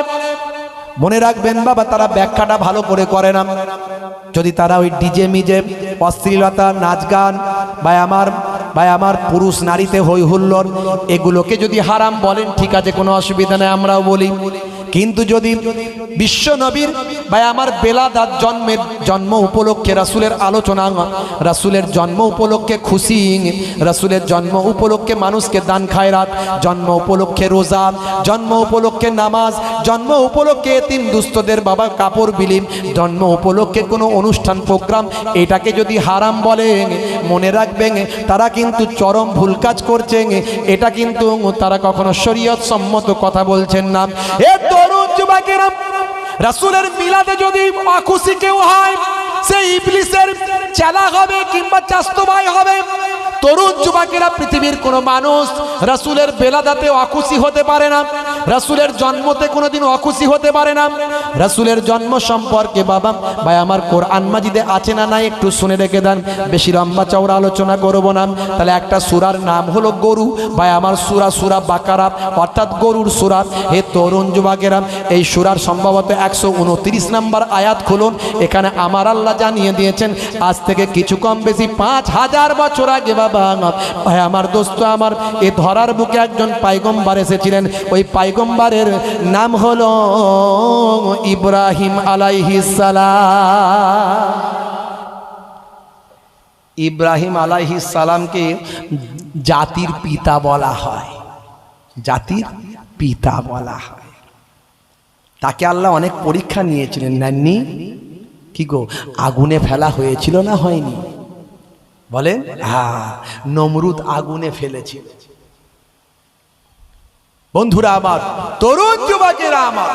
মনে রাখবেন বাবা, তারা ব্যাখ্যাটা ভালো করে করে না। যদি তারা ওই ডিজে মিজে, অশ্লীলতা, নাচ গান, বা আমার পুরুষ নারীতে হই হুল্লোড়, এগুলোকে যদি হারাম বলেন, ঠিক আছে, কোনো অসুবিধা নেই, আমরাও বলি। কিন্তু যদি বিশ্ব নবীর বা আমার বেলাদাত জন্ম উপলক্ষে রাসূলের আলোচনা, রাসূলের জন্ম উপলক্ষে খুশি, রাসূলের জন্ম উপলক্ষে মানুষকে দান খায়রাত, জন্ম উপলক্ষে রোজা, জন্ম উপলক্ষে নামাজ, জন্ম উপলক্ষে এতিম দুস্থদের বাবা কাপড় বিলি, জন্ম উপলক্ষে কোনো অনুষ্ঠান প্রোগ্রাম, এটাকে যদি হারাম বলেন, মনে রাখবেন তারা কিন্তু চরম ভুল কাজ করছেন। এটা কিন্তু তারা কখনো শরীয়ত সম্মত কথা বলছেন না। এ তরুণ যুবকেরা, রাসূলের মিলাদে যদি অখুশি কেউ হয়, সে ইবলিসের চেলা হবে কিংবা চাস্তো ভাই হবে। তরুণ যুবকেরা, পৃথিবীর কোনো মানুষ রাসূলের বেলাদাতে অখুশি হতে পারে না, রাসূলের জন্মতে কোনোদিন অখুশি হতে পারে না। রাসূলের জন্ম সম্পর্কে বাবা ভাই আমার কোরআন মাজিদে আছে না নাই একটু শুনে রেখে দেন, বেশি লম্বা চওড়া আলোচনা করব না। তাহলে একটা সূরার নাম হলো গরু, ভাই আমার সূরা বাকারা, অর্থাৎ গরুর সূরা। হে তরুণ যুবকেরা, এই সূরার সম্ভবত 129 নম্বর আয়াত খুলুন। এখানে আমার আল্লাহ জানিয়ে দিয়েছেন, আজ থেকে কিছু কম বেশি 5000 বছর আগে বাবা ভাই আমার দোস্ত আমার, এ ধরার বুকে একজন পয়গম্বর এসেছিলেন। ওই পয়গম্বরের নাম হলো ইব্রাহিম আলাইহিস সালাম। ইব্রাহিম আলাইহিস সালামকে জাতির পিতা বলা হয়, জাতির পিতা বলা হয়। তাকে আল্লাহ অনেক পরীক্ষা নিয়েছিলেন, নেননি? কি গো, আগুনে ফেলা হয়েছিল না হয়নি? বলেন। হ্যাঁ, নমরুদ আগুনে ফেলেছিল। বন্ধুরা আমার, তরুণ যুবকেরা আমার,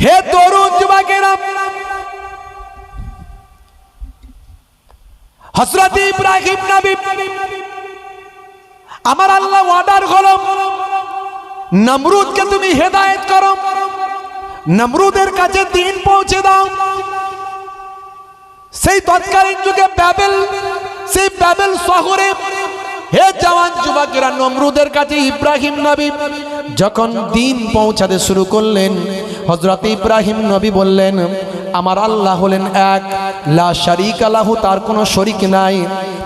হে তরুণ যুবকেরা, হযরত ইব্রাহিম নবী, আমার আল্লাহ অর্ডার হলো নমরুদকে তুমি হেদায়েত করো, নমরুদের কাছে দ্বীন পৌঁছে দাও। সেই তৎকালীন যুগে ব্যাবেল, সেই ব্যাবেল শহরে, হে জওয়ান যুবকেরা, নমরুদের কাছে ইব্রাহিম নবী যখন দ্বীন পৌঁছাতে শুরু করলেন, হযরত ইব্রাহিম নবী বললেন, আমার আল্লাহ হলেন এক, লা শারীকা লাহু, তার কোনো শরীক নাই,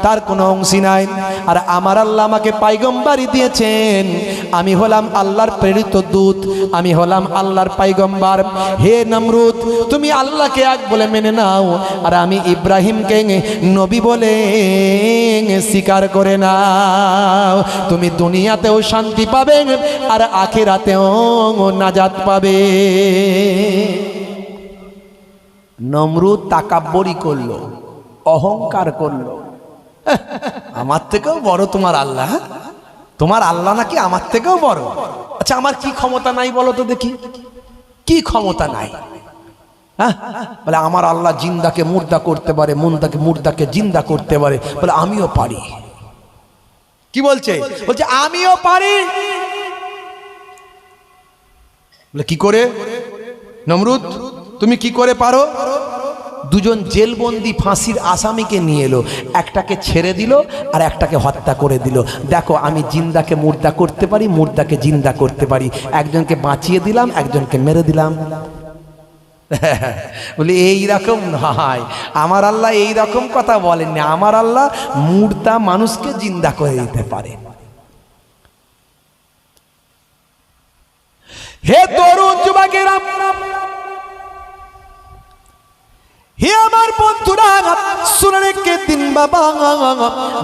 তার কোনো অংশী নাই। আর আমার আল্লাহ আমাকে পয়গম্বরী দিয়েছেন, আমি হলাম আল্লাহর প্রেরিত দূত, আমি হলাম আল্লাহর পয়গম্বর। হে নমরুদ, তুমি আল্লাহকে এক বলে মেনে নাও, আর আমি ইব্রাহিমকে নবী বলে স্বীকার করে নাও। তুমি দুনিয়াতেও শান্তি পাবে আর আখিরাতেও নাজাত পাবে। নমরুদ তাকাব্বরি করলো, অহংকার করলো, আমার থেকেও বড় তোমার আল্লাহ, তোমার আল্লাহ নাকি আমার থেকেও বড়। আচ্ছা, আমার কি ক্ষমতা নাই বলো তো দেখি, কি ক্ষমতা নাই? হ্যাঁ, বলে আমার আল্লাহ জিন্দাকে মুর্দা করতে পারে, মুর্দাকে জিন্দা করতে পারে, বলে আমিও পারি। কি বলছে? বলছে আমিও পারি। বলে কি করে? নমরুদ, তুমি কি করে পারো? দুজন জেলবন্দি ফাঁসির আসামিকে নিয়ে এলো, একটাকে ছেড়ে দিল আর একটাকে হত্যা করে দিল। দেখো, আমি জিন্দাকে মুর্দা করতে পারি, মুর্দাকে জিন্দা করতে পারি। একজনকে বাঁচিয়ে দিলাম, একজনকে মেরে দিলাম। বলি এইরকম নয়, আমার আল্লাহ এইরকম কথা বলেননি। আমার আল্লাহ মুর্দা মানুষকে জিন্দা করে দিতে পারে। হে তরুণ যুবকেরা, হে আমার বন্ধুরা, শুনে রেখে দিন বাবা,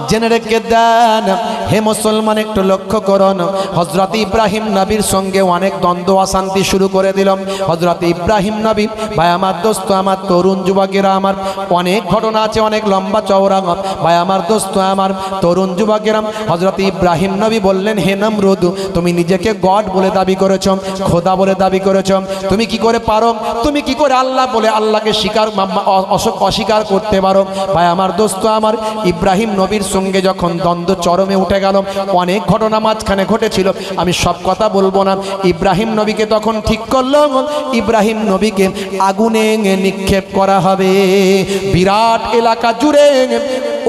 জেনে রেখে দেন। হে মুসলমান, একটু লক্ষ্য করুন, হযরত ইব্রাহিম নবীর সঙ্গে অনেক দ্বন্দ্ব অশান্তি শুরু করে দিলাম। হযরত ইব্রাহিম নবী, ভাই আমার দোস্ত, আমার তরুণ যুবকেরা, আমার অনেক ঘটনা আছে, অনেক লম্বা চওড়া। ভাই আমার দোস্ত, আমার তরুণ যুবকেরা, হযরত ইব্রাহিম নবী বললেন, হে নমরুদ, তুমি নিজেকে গড বলে দাবি করেছ, খোদা বলে দাবি করেছ, তুমি কি করে পারো, তুমি কি করে আল্লাহ বলে আল্লাহকে অস্বীকার করতে পারো? ভাই আমার দোস্ত, আমার ইব্রাহিম নবীর সঙ্গে যখন দ্বন্দ্ব চরমে উঠে গেল, অনেক ঘটনা মাঝখানে ঘটেছিল, আমি সব কথা বলবো না। ইব্রাহিম নবীকে তখন ঠিক করলো, ইব্রাহিম নবীকে আগুনে নিক্ষেপ করা হবে। বিরাট এলাকা জুড়ে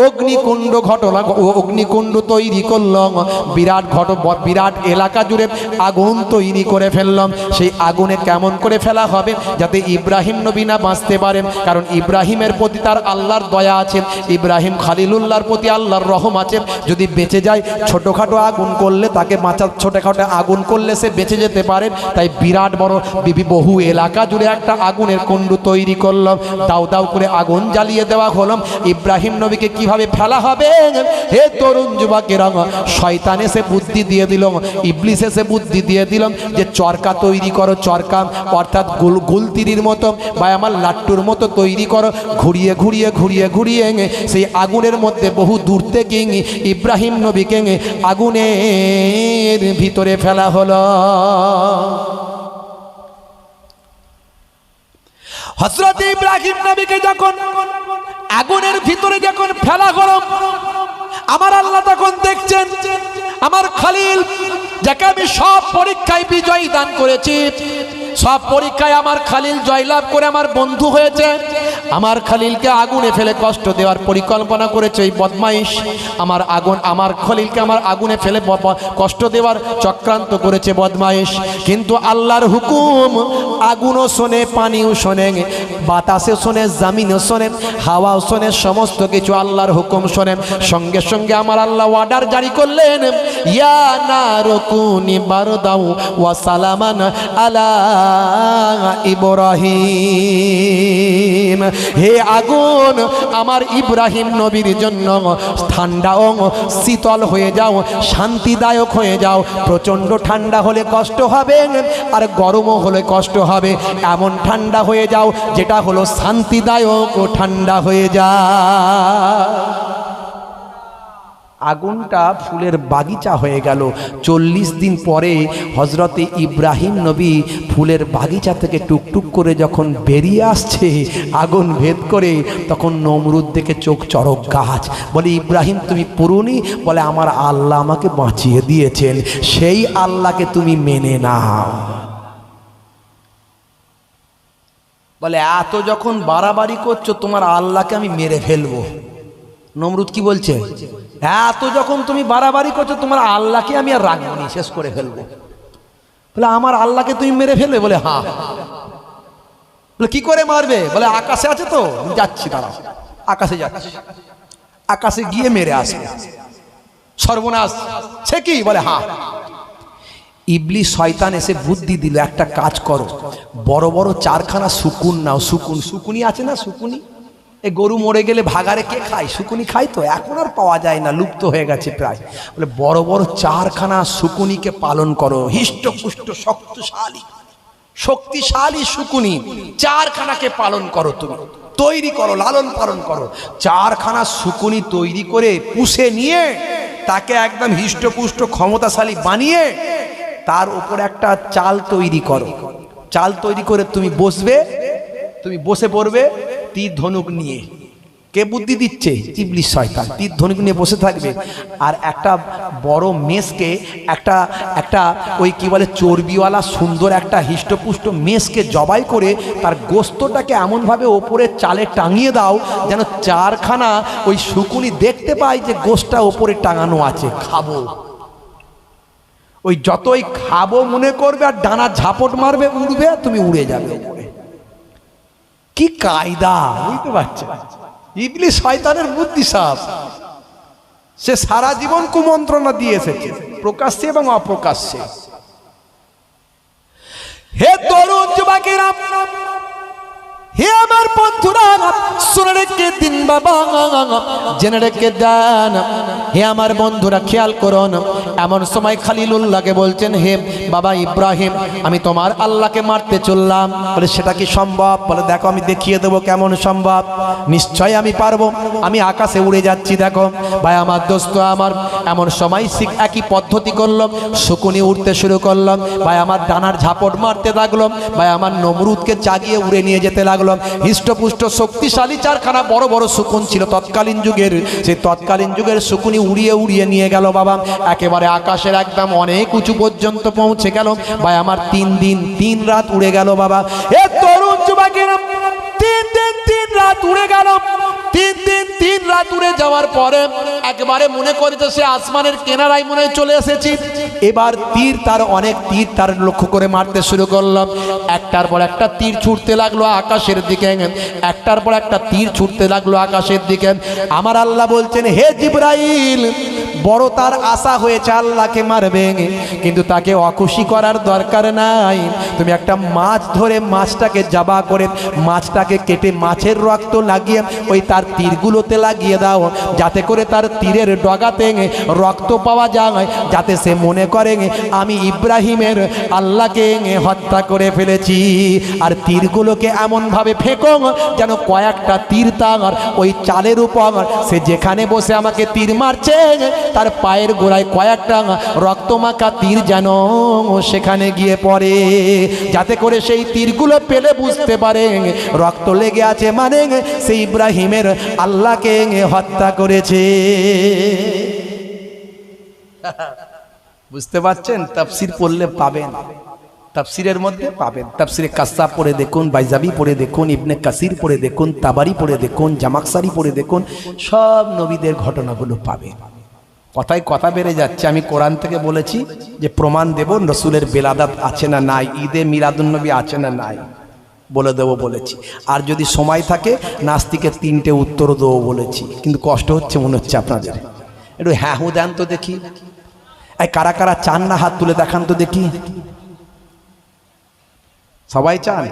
অগ্নিকুণ্ড ঘটনা, অগ্নিকুণ্ড তৈরি করলাম, বিরাট এলাকা জুড়ে আগুন তৈরি করে ফেললাম। সেই আগুনে কেমন করে ফেলা হবে যাতে ইব্রাহিম নবী না বাঁচতে পারেন, কারণ ইব্রাহিমের প্রতি তার আল্লাহর দয়া আছে, ইব্রাহিম খলিলুল্লাহর প্রতি আল্লাহর রহম আছে। যদি বেঁচে যায়, ছোটোখাটো আগুন করলে তাকে বাঁচা, ছোটোখাটো আগুন করলে সে বেঁচে যেতে পারে। তাই বিরাট বড় বহু এলাকা জুড়ে একটা আগুনের কুণ্ড তৈরি করলাম, দাউ দাউ করে আগুন জ্বালিয়ে দেওয়া হলাম। ইব্রাহিম নবীকে কিভাবে ফেলা হবে? হে তরুণ যুবকেরা, শয়তান এসে বুদ্ধি দিয়ে দিল, ইবলিস এসে বুদ্ধি দিয়ে দিলাম যে চরকা তৈরি করো, চরকা অর্থাৎ গুলতিরির মতো বা আমার লাট্টুর মতো তৈরি করো, ঘুরিয়ে ঘুরিয়ে ঘুরিয়ে ঘুরিয়ে সেই আগুনের মধ্যে বহু দূর থেকে ইব্রাহিম নবীকে আগুনের ভিতরে ফেলা হলো। হযরত ইব্রাহিম নবীকে যখন আগুনের ভিতরে যখন ফেলা হলো, আমার আল্লাহ তখন দেখছেন আমার খলিল, যাকে আমি সব পরীক্ষায় বিজয় দান করেছি, সব পরীক্ষায় আমার খলিল জয়লাভ করে আমার বন্ধু হয়েছে, আমার খলিলকে আগুনে ফেলে কষ্ট দেওয়ার পরিকল্পনা করেছে এই বদমাইশ। আমার খলিলকে আমার আগুনে ফেলে কষ্ট দেওয়ার চক্রান্ত করেছে বদমাইশ। কিন্তু আল্লাহর হুকুম, আগুনও শোনে, পানিও শোনে, বাতাসে শোনে, জামিনও শোনে, হাওয়াও শোনে, সমস্ত কিছু আল্লাহর হুকুম শোনেন। সঙ্গে সঙ্গে আমার আল্লাহ অর্ডার জারি করলেন, ইয়া নারু কুনি বারদাও ওয়া সালামান আলা ইব্রাহিম, হে আগুন, আমার ইব্রাহিম নবীর জন্য ঠান্ডা ও শীতল হয়ে যাও, শান্তিদায়ক হয়ে যাও। প্রচণ্ড ঠান্ডা হলে কষ্ট হবে, আর গরমও হলে কষ্ট হবে। এমন ঠান্ডা হয়ে যাও যেটা হলো শান্তিদায়ক ও ঠান্ডা হয়ে যায়। আগুনটা ফুলের বাগিচা হয়ে গেল। 40 দিন পরে হযরতে ইব্রাহিম নবী ফুলের বাগিচা থেকে টুকটুক করে যখন বেরিয়ে আসছে আগুন ভেদ করে, তখন নমরুদ দেখে চোখ চড়ক গাছ, বলে, ইব্রাহিম তুমি পুরুনি? বলে, আমার আল্লাহ আমাকে বাঁচিয়ে দিয়েছেন, সেই আল্লাহকে তুমি মেনে নাও। বলে, এত যখন বাড়াবাড়ি করছো, তোমার আল্লাহকে আমি মেরে ফেলবো। নমরুদ কি বলছে? এত যখন তুমি বাড়াবাড়ি করছো, তোমার আল্লাহকে আমি আর রাখবো না, শেষ করে ফেলবো। বলে, আমার আল্লাহকে তুমি মেরে ফেলবে? বলে, হ্যাঁ। বলে, কি করে মারবে? বলে, আকাশে আছে তো, যাচ্ছি, দাঁড়াও, আকাশে যাচ্ছি, আকাশে গিয়ে মেরে আসবে। সর্বনাশ, সে কি? বলে, হ্যাঁ। ইবলিস শয়তান এসে বুদ্ধি দিল, একটা কাজ করো, বড় বড় 4খানা শুকুন নাও। শুকুনি আছে না, শুকুনি, এই গরু মরে গেলে ভাগারে কে খায়? শুকুনি খায় তো, এখন আর পাওয়া যায় না, লুপ্ত হয়ে গেছে প্রায়। বলে, বড় বড় 4খানা শুকুনিকে পালন করো, হিষ্টপুষ্ট শক্তিশালী শুকুনি 4খানাকে পালন করো, তুমি তৈরি করো, লালন পালন করো। 4খানা শুকুনি তৈরি করে পুষে নিয়ে তাকে একদম হিষ্টপুষ্ট ক্ষমতাশালী বানিয়ে তার উপর একটা চাল তৈরি করো। চাল তৈরি করে তুমি বসে পড়বে তীর ধনুক নিয়ে। কে বুদ্ধি দিচ্ছে? ইবলিস শয়তান। তীর ধনুক নিয়ে বসে থাকবে, আর একটা বড় মেষকে, একটা ওই কি বলে চর্বিওয়ালা সুন্দর একটা হিষ্টপুষ্ট মেষকে জবাই করে তার গোস্তটাকে এমনভাবে ওপরে চালে টাঙিয়ে দাও যেন 4খানা ওই শুকুনি দেখতে পায় যে গোস্তটা ওপরে টাঙানো আছে, খাবো। ওই যতই খাবো মনে করবে আর ডানা ঝাপট মারবে, উড়বে, তুমি উড়ে যাবে উপরে। কি কায়দা, বুঝতে পারছো? ইবলিস শয়তানের বুদ্ধি সাপ। সে সারা জীবন কুমন্ত্রণা দিয়ে এসেছে, প্রকাশ্যে এবং অপ্রকাশ্যে। হে তরুণ হে আমার বন্ধুরা, শুনে রেখে দিন বাবা, জেনে রেখে দেন। হে আমার বন্ধুরা, খেয়াল করুন, এমন সময় খলিলুল্লাহকে বলছেন, হে বাবা ইব্রাহিম, আমি তোমার আল্লাহকে মারতে চললাম। বলে সেটা কি সম্ভব? বলে দেখো আমি দেখিয়ে দেবো কেমন সম্ভব। নিশ্চয় আমি পারবো, আমি আকাশে উড়ে যাচ্ছি। দেখো ভাই আমার দোস্ত আমার, এমন সময় একই পদ্ধতি করলাম, শকুনি উঠতে শুরু করলাম। ভাই আমার ডানার ঝাপট মারতে লাগলাম। ভাই আমার নমরুদকে জাগিয়ে উড়ে নিয়ে যেতে লাগলো। হৃষ্টপুষ্ট শক্তিশালী চারখানা বড় বড় শকুন ছিল তৎকালীন যুগের, সেই তৎকালীন যুগের শকুনি উড়িয়ে উড়িয়ে নিয়ে গেল বাবা, একেবারে আকাশের একদম অনেক উঁচু পর্যন্ত পৌঁছে গেল। ভাই আমার 3 দিন 3 রাত উড়ে গেল বাবা। এ তরুণ যুবকেরা, 3 দিন 3 রাত উড়ে গেল। 3 দিন 3 রাত উড়ে যাওয়ার পরে একবারে মনে করিতে সে আসমানের কেনারায় মনে চলে এসেছি। এবার তীর তার অনেক তীর তার লক্ষ্য করে মারতে শুরু করলাম। একটার পর একটা তীর ছুটতে লাগলো আকাশের দিকে, একটার পর একটা তীর ছুটতে লাগলো আকাশের দিকে। আমার আল্লাহ বলছেন, হে জিবরাইল, বড় তার আশা হয়েছে আল্লাহকে মারবে, কিন্তু তাকে অখুশি করার দরকার নাই। তুমি একটা মাছ ধরে মাছটাকে জাবা করে মাছটাকে কেটে মাছের রক্ত লাগিয়ে ওই তার তীরগুলোতে লাগিয়ে দাও, যাতে করে তার তীরের ডগাতে রক্ত পাওয়া যায়, যাতে সে মনে করে আমি ইব্রাহিমের আল্লাহকে হত্যা করে ফেলেছি। আর তীরগুলোকে এমনভাবে ফেঁকো যেন কয়েকটা তীর তার ওই চালের উপর, সে যেখানে বসে আমাকে তীর মারছে তার পায়ের গোড়ায় কয়েকটা রক্তমাখা তীর যেন সেখানে গিয়ে পড়ে, যাতে করে সেই তীরগুলো পেলে বুঝতে পারে রক্ত লেগে আছে, মানে সেই ইব্রাহিমের আল্লাহকে হত্যা করেছে। বুঝতে পারছেন? তাফসীর পড়লে পাবেন, তাফসীরের মধ্যে পাবেন। তাফসীরে কাসাব পড়ে দেখুন, বাইজাবি পড়ে দেখুন, ইবনে কাসির পড়ে দেখুন, তাবারি পড়ে দেখুন, জামাকসারি পড়ে দেখুন, সব নবীদের ঘটনাগুলো পাবেন। কথায় কথা বেড়ে যাচ্ছে। আমি কোরআন থেকে বলেছি যে প্রমাণ দেব রসুলের বেলাদাত আছে না নাই, ঈদে মিলাদুন্নবী আছে না নাই, বলে দেবো বলেছি। আর যদি সময় থাকে নাস্তিকের 3টে উত্তর দেবো বলেছি, কিন্তু কষ্ট হচ্ছে মনে হচ্ছে আপনাদের। একটু হ্যাঁ হু দেন তো দেখি। এই কারা কারা চান না হাত তুলে দেখান তো দেখি। সবাই চান?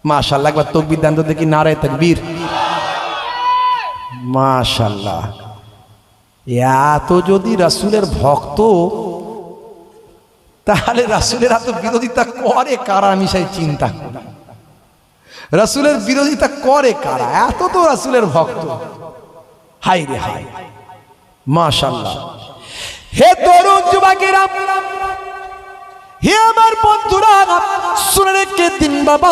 মাশাআল্লাহ, একবার তাকবীর দেন তো দেখি। নারায়ে তাকবীর। মাশাআল্লাহ। এত যদি রাসূলের ভক্ত, তাহলে রাসূলের এত বিরোধিতা করে কারা? আমি সেই চিন্তা করি, রাসূলের বিরোধিতা করে কারা? এত তো রাসূলের ভক্ত। হাই রে হাই, মাশাআল্লাহ। হে তরুণ যুবকেরা, হে আমার বন্ধুরা, শুনে রেখে দিন বাবা,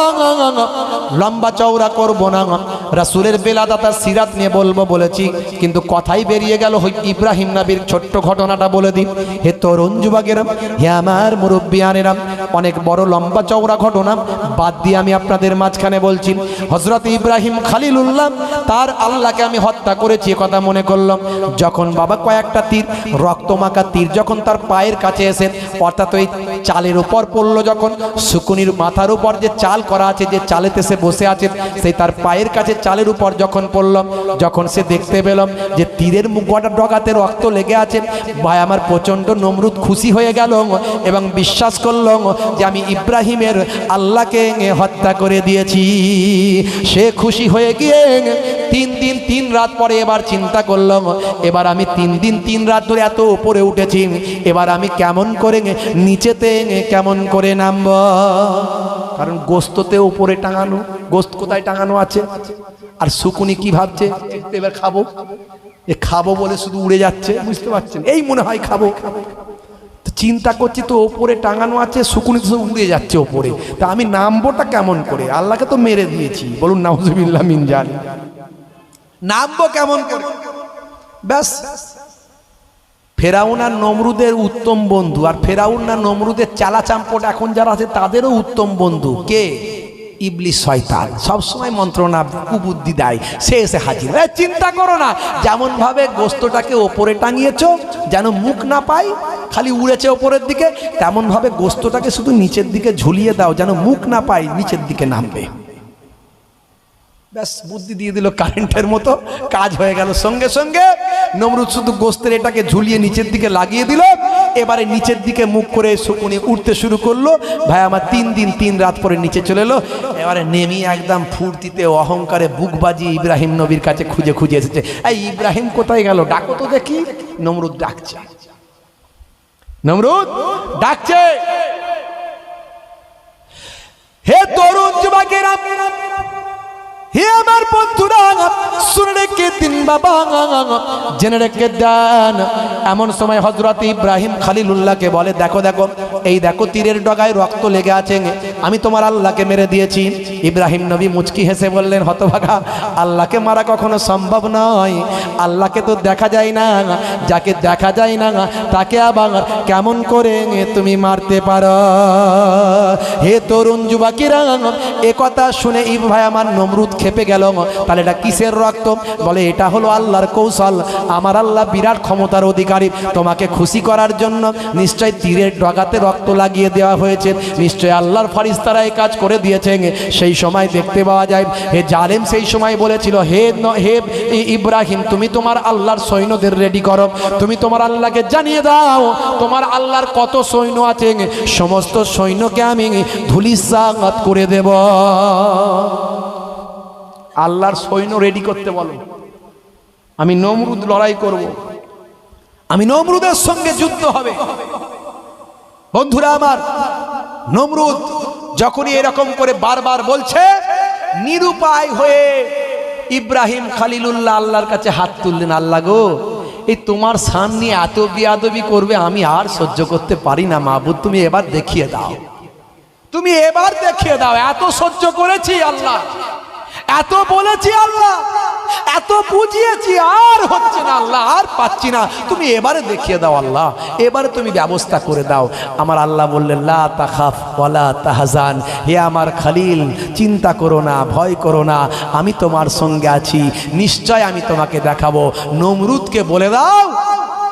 লম্বা চওড়া করব না, রাসূলের বেলাদাত সিরাত নিয়ে বলবো বলেছি, কিন্তু কথাই বেরিয়ে গেল ইব্রাহিম নবীর ছোট্ট ঘটনাটা বলে দিই। হে তরুণ যুবকেরা, হে আমার মুরব্বিয়ানেরা, অনেক বড় লম্বা চওড়া ঘটনা বাদ দিয়ে আমি আপনাদের মাঝখানে বলছি। হযরত ইব্রাহিম খলিলুল্লাহ তার আল্লাহকে আমি হত্যা করেছি কথা মনে করলাম। যখন বাবা কয়েকটা তীর, রক্তমাখা তীর যখন তার পায়ের কাছে এসে, অর্থাৎ ওই চালের উপর পড়লো, যখন শকুনির মাথার উপর যে চাল করা আছে, যে চালেতে সে বসে আছে, সেই তার পায়ের কাছে চালের উপর যখন পড়লাম, যখন সে দেখতে পেলাম যে তীরের মুখটা ডগাতে রক্ত লেগে আছে, ভাই আমার প্রচণ্ড নমরুদ খুশি হয়ে গেল এবং বিশ্বাস করল যে আমি ইব্রাহিমের আল্লাহকে হত্যা করে দিয়েছি। সে খুশি হয়ে গিয়ে 3 দিন 3 রাত পরে এবার চিন্তা করলাম, এবার আমি 3 দিন 3 রাত ধরে এত উপরে উঠেছি, এবার আমি কেমন করে নিচেতে কেমন করে নামব? কারণ গোস্ততে উপরে টাঙানো, গোস্ত কোথায় টাঙানো আছে? আর শকুনি কি ভাবছে? এবার খাবো, এ খাবো বলে শুধু উড়ে যাচ্ছে, বুঝতে পারছেন? এই মনে হয় খাবো, চিন্তা করছি তো ওপরে টাঙানো আছে, শকুনি তো উড়ে যাচ্ছে ওপরে, তা আমি নামবোটা কেমন করে? আল্লাহকে তো মেরে দিয়েছি, বলুন নাউজুবিল্লাহ মিন জালিক। নামবো কেমন করে? ব্যাস, ফেরাউন আর নমরুদের উত্তম বন্ধু, আর ফেরাউন আর নমরুদের চালা চাম্পট এখন যারা আছে তাদেরও উত্তম বন্ধু কে? ইবলিস, শয়তান। সবসময় মন্ত্রণা কুবুদ্ধি দেয়, সে এসে হাজির। চিন্তা করো না, যেমন ভাবে গোস্তটাকে ওপরে টাঙিয়েছো যেন মুখ না পাই, খালি উড়েছে ওপরের দিকে, তেমন ভাবে গোস্তটাকে শুধু নিচের দিকে ঝুলিয়ে দাও যেন মুখ না পাই, নিচের দিকে নামবে। ব্যাস, বুদ্ধি দিয়ে দিল কারেন্টের মতো, কাজ হয়ে গেল। সঙ্গে সঙ্গে নমরুদ শুধু গোস্তের এটাকে ঝুলিয়ে নিচের দিকে লাগিয়ে দিল, এবারে নিচের দিকে মুখ করে উনি উঠতে শুরু করলো। ভাই আমার 3 দিন 3 রাত পরে নিচে চলে এলো। এবারে নেমি একদম ফুর্তিতে অহংকারে বুকবাজি ইব্রাহিম নবীর কাছে খুঁজে খুঁজে এসেছে। এই ইব্রাহিম কোথায় গেল, ডাকো তো দেখি। নমরুদ ডাকছে, নমরুদ ডাকছে, হে তরুণ যুবকেরা, হে আমার বন্ধুরা, শুনে রেখে দিন বাবা, জেনে রেখে দেন। এমন সময় হযরত ইব্রাহিম খলিলুল্লাহকে বলে, দেখো দেখো, এই দেখো তীরের ডগায় রক্ত লেগে আছে, আমি তোমার আল্লাহকে মেরে দিয়েছি। ইব্রাহিম নবী মুচকি হেসে বললেন, হতভাগা, আল্লাহকে মারা কখনো সম্ভব নয়। আল্লাহকে তো দেখা যায় না, যাকে দেখা যায় না তাকে আবার কেমন করে তুমি মারতে পারো? হে তরুণ যুবকেরা, এ কথা শুনে ভাই আমার নমরুদ খেপে গেল। তাহলে এটা কিসের রক্ত? বলে এটা হলো আল্লাহর কৌশল। আমার আল্লাহ বিরাট ক্ষমতার অধিকারী, তোমাকে খুশি করার জন্য নিশ্চয় তীরের ডগাতে রক্ত লাগিয়ে দেওয়া হয়েছে। নিশ্চয় আল্লাহর ফারিস্তারা এই কাজ করে দিয়েছে। সেই সময় দেখতে পাওয়া যায় হে জালেম সেই সময় বলেছিল, হে ইব্রাহিম, তুমি তোমার আল্লাহর সৈন্যদের রেডি করো, তুমি তোমার আল্লাহকে জানিয়ে দাও তোমার আল্লাহর কত সৈন্য আছে, সমস্ত সৈন্যকে আমি ধূলিসাৎ করে দেব। আল্লাহর সৈন্য রেডি করতে বলো, আমি নমরুদ লড়াই করব, আমি নমরুদের সঙ্গে যুদ্ধ হবে। বন্ধুরা আমার, নমরুদ যখনই এরকম করে বারবার বলছে, নিরুপায় হয়ে ইব্রাহিম খলিলুল্লাহ আল্লাহর কাছে হাত তুললেন, আল্লাহ গো, এই তোমার সামনে এত বিয়াদবি করবে আমি আর সহ্য করতে পারি না, মাবুদ তুমি এবার দেখিয়ে দাও, তুমি এবার দেখিয়ে দাও। এত সহ্য করেছি আল্লাহ, এত বলেছি আল্লাহ, এত বুঝিয়েছি, আর হচ্ছে না আল্লাহ, আর পাচ্ছি না, তুমি এবারে দেখিয়ে দাও আল্লাহ, এবারে তুমি ব্যবস্থা করে দাও। আমার আল্লাহ বললেন, লা তাখাফ ওয়ালা তাহজান, হে আমার খলিল, চিন্তা করো না, ভয় করো না, আমি তোমার সঙ্গে আছি, নিশ্চয় আমি তোমাকে দেখাবো। নমরুদকে বলে দাও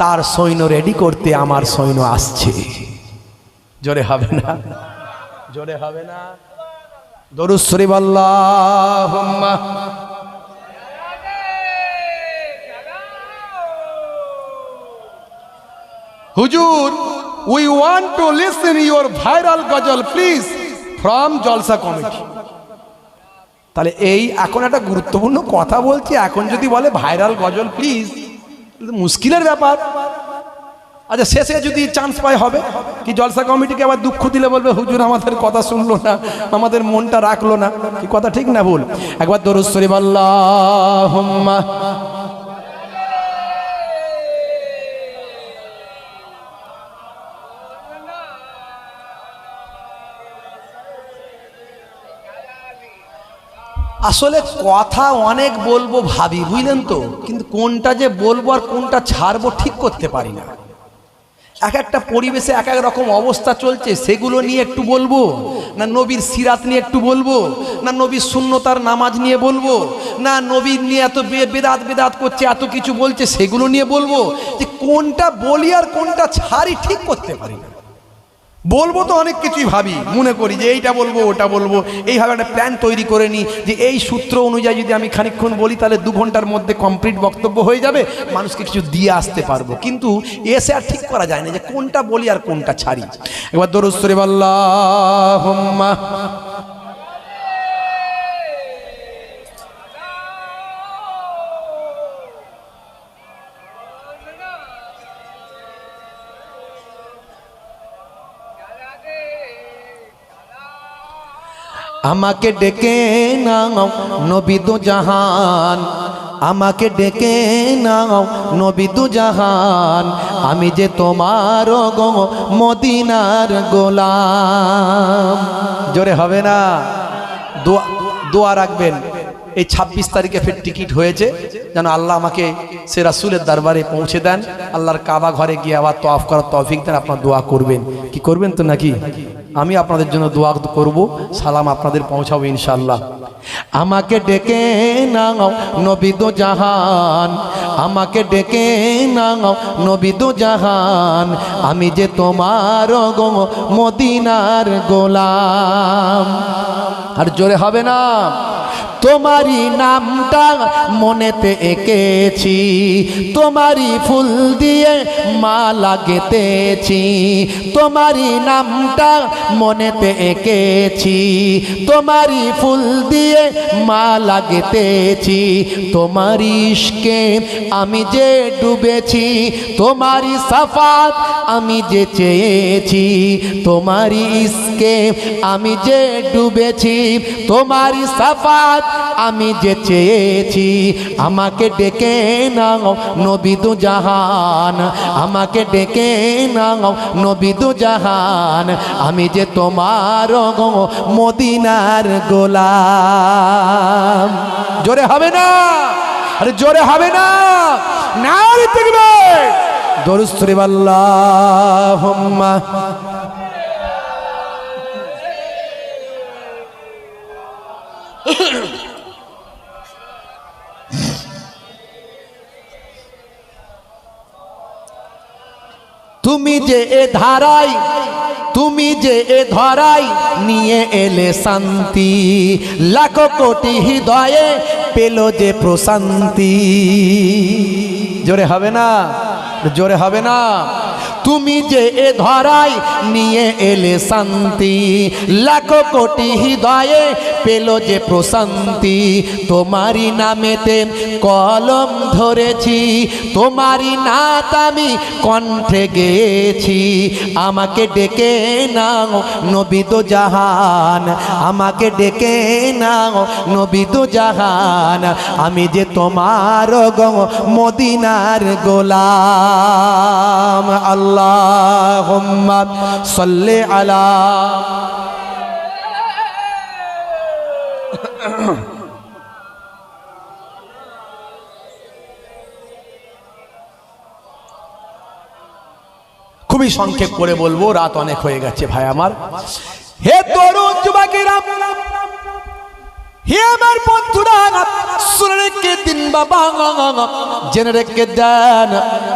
তার সৈন্য রেডি করতে, আমার সৈন্য আসছে। জোরে হবে না, জোরে হবে না? দরুদ শরীফ আল্লাহুম্মা। হুজুর, we want to listen your viral ghazal please from Jalsha committee. তাহলে এই এখন একটা গুরুত্বপূর্ণ কথা বলছি, এখন যদি বলে ভাইরাল গজল প্লিজ, মুশকিলের ব্যাপার। আচ্ছা, শেষে যদি চান্স পায় হবে কি জলসা কমিটিকে আবার দুঃখ দিলে বলবে, হুজুর আমাদের কথা শুনলো না, আমাদের মনটা রাখলো না, কি কথা ঠিক না ভুল? একবার দরুদ শরীফ আল্লাহুম্মা। আসলে কথা অনেক বলবো ভাবি, বুঝলেন তো, কিন্তু কোনটা যে বলবো আর কোনটা ছাড়বো ঠিক করতে পারি না। এক একটা পরিবেশে এক এক রকম অবস্থা চলছে, সেগুলো নিয়ে একটু বলবো, না নবীর সিরাত নিয়ে একটু বলবো, না নবীর সুন্নতার নামাজ নিয়ে বলবো, না নবীর নিয়ে এত বেদাত করছে, এত কিছু বলছে, সেগুলো নিয়ে বলবো। যে কোনটা বলি আর কোনটা ছাড়ি ঠিক করতে পারি না। বলবো তো অনেক কিছুই ভাবি, মনে করি যে এইটা বলবো ওটা বলবো, এইভাবে একটা প্ল্যান তৈরি করে নিই যে এই সূত্র অনুযায়ী যদি আমি খানিকক্ষণ বলি তাহলে 2 ঘন্টার মধ্যে কমপ্লিট বক্তব্য হয়ে যাবে, মানুষকে কিছু দিয়ে আসতে পারবো। কিন্তু এসে আর ঠিক করা যায় না যে কোনটা বলি আর কোনটা ছাড়ি। এবার দরুদ শরীফ আল্লাহুম্মা। আমাকে ডেকে নাও নবী দু জাহান, আমাকে ডেকে নাও নবী দু জাহান, আমি যে তোমার গো মদিনার গোলাম। জোরে হবে না? দোয়া রাখবেন, এই 26 তারিখে ফের টিকিট হয়েছে, যেন আল্লাহ আমাকে সে রাসূলের দরবারে পৌঁছে দেন, আল্লাহর কাবা ঘরে গিয়ে আবার তওয়াফ করার তৌফিক দেন। আপনারা দোয়া করবেন, কি করবেন তো নাকি? আমি আপনাদের জন্য দোয়া করব, সালাম আপনাদের পৌঁছাবো ইনশাআল্লাহ। আমাকে ডেকে নাও নবী দু জাহান, আমাকে ডেকে নাও নবী দু জাহান, আমি যে তোমার গো মদিনার গোলাম। আর জোরে হবে না? তোমারই নামটা মনেতে এঁকেছি, তোমারই ফুল দিয়ে মালা গেঁথেছি, তোমারই নামটা মনেতে এঁকেছি, তোমারই ফুল দিয়ে মালা গেঁথেছি, তোমারই ইশকে আমি যে ডুবেছি, তোমারই সাফাত আমি যে চেয়েছি, তোমারই ইশকে আমি যে ডুবেছি, তোমারই সাফাত আমি যে চেয়েছি, আমাকে ডেকে নাও নবী দু জাহান, আমাকে ডেকে নাও নবী দু জাহান, আমি যে তোমার গো মদিনার গোলাম। জোরে হবে না? আরে জোরে হবে না? নারে তাকবীর, দরুদ শরীফ আল্লাহুম্মা। তুমি যে এ ধারায়, তুমি যে এ ধরাই নিয়ে এলে শান্তি, লাখো কোটি হৃদয়ে পেল যে প্রশান্তি। জোরে হবে না? জোরে হবে না? তুমি যে এ ধরাই নিয়ে এলে শান্তি, লাখো কোটি হৃদয়ে পেল যে প্রশান্তি, তোমারই নামেতে কলম ধরেছি, তোমারই নাত আমি কণ্ঠে গেয়েছি, আমাকে ডেকে নাও নবী দু জাহান, আমাকে ডেকে নাও নবী দু জাহান, আমি যে তোমার গো মদিনার গোলাম। আল্লাহুম্মা সাল্লি আলা। খুবই সংক্ষেপ করে বলবো, রাত অনেক হয়ে গেছে ভাই আমার। হে তরুণ যুবকেরা, হে আমার বন্ধুরা, শুনে রেখে দিন বাবা, জেনে রেখে দেন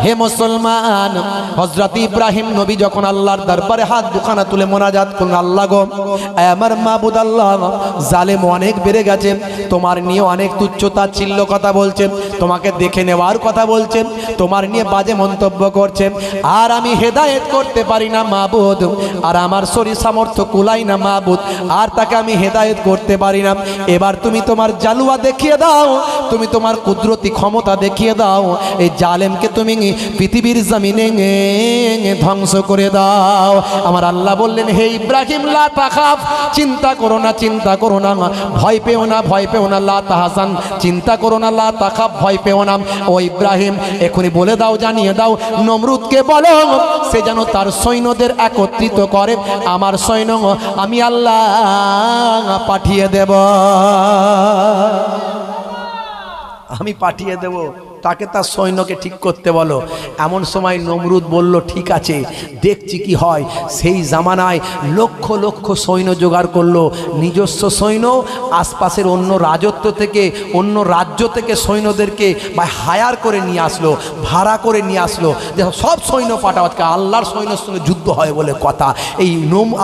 হে মুসলমান। হযরত ইব্রাহিম নবী যখন আল্লাহর দরবারে হাত দুখানা তুলে মোনাজাত করলেন, আল্লাহ গো আমার মাবুদ আল্লাহ, জালেম অনেক বেড়ে গেছে, তোমার নিয়ে অনেক তুচ্ছতা ছিল্ল কথা বলছেন, তোমাকে দেখে নেওয়ার কথা বলছেন, তোমার নিয়ে বাজে মন্তব্য করছেন, আর আমি হেদায়েত করতে পারি না মাবুদ, আর আমার শরীর সামর্থ্য কুলাই না মাবুদ, আর তাকে আমি হেদায়েত করতে পারি না। এবার তুমি তোমার জালুয়া দেখিয়ে দাও, তুমি তোমার কুদরতি ক্ষমতা দেখিয়ে দাও, এই জালেমকে তুমি পৃথিবীর জমিনে ধ্বংস করে দাও। আমার আল্লাহ বললেন, হে ইব্রাহিম লা তাখাফ, চিন্তা করো না, চিন্তা করো না, ভয় পেও না, ভয় পেও না, লা তাহজান, চিন্তা করো না, লা তাখাফ, ভয় পেও না। ও ইব্রাহিম, এখনই বলে দাও, জানিয়ে দাও নমরুদকে বলো সে যেন তার সৈন্যদের একত্রিত করে, আমার সৈন্য আমি আল্লাহ পাঠিয়ে দেব, আমি পাঠিয়ে দেব, তাকে তার সৈন্যকে ঠিক করতে বলো। এমন সময় নমরুদ বলল, ঠিক আছে, দেখছি কি হয়। সেই জামানায় লক্ষ লক্ষ সৈন্য জোগাড় করলো, নিজস্ব সৈন্য, আশপাশের অন্য রাজত্ব থেকে, অন্য রাজ্য থেকে সৈন্যদেরকে বা হায়ার করে নিয়ে আসলো, ভাড়া করে নিয়ে আসলো, যে সব সৈন্য পাঠাও, আল্লাহর সৈন্যের সঙ্গে যুদ্ধ হয় বলে কথা। এই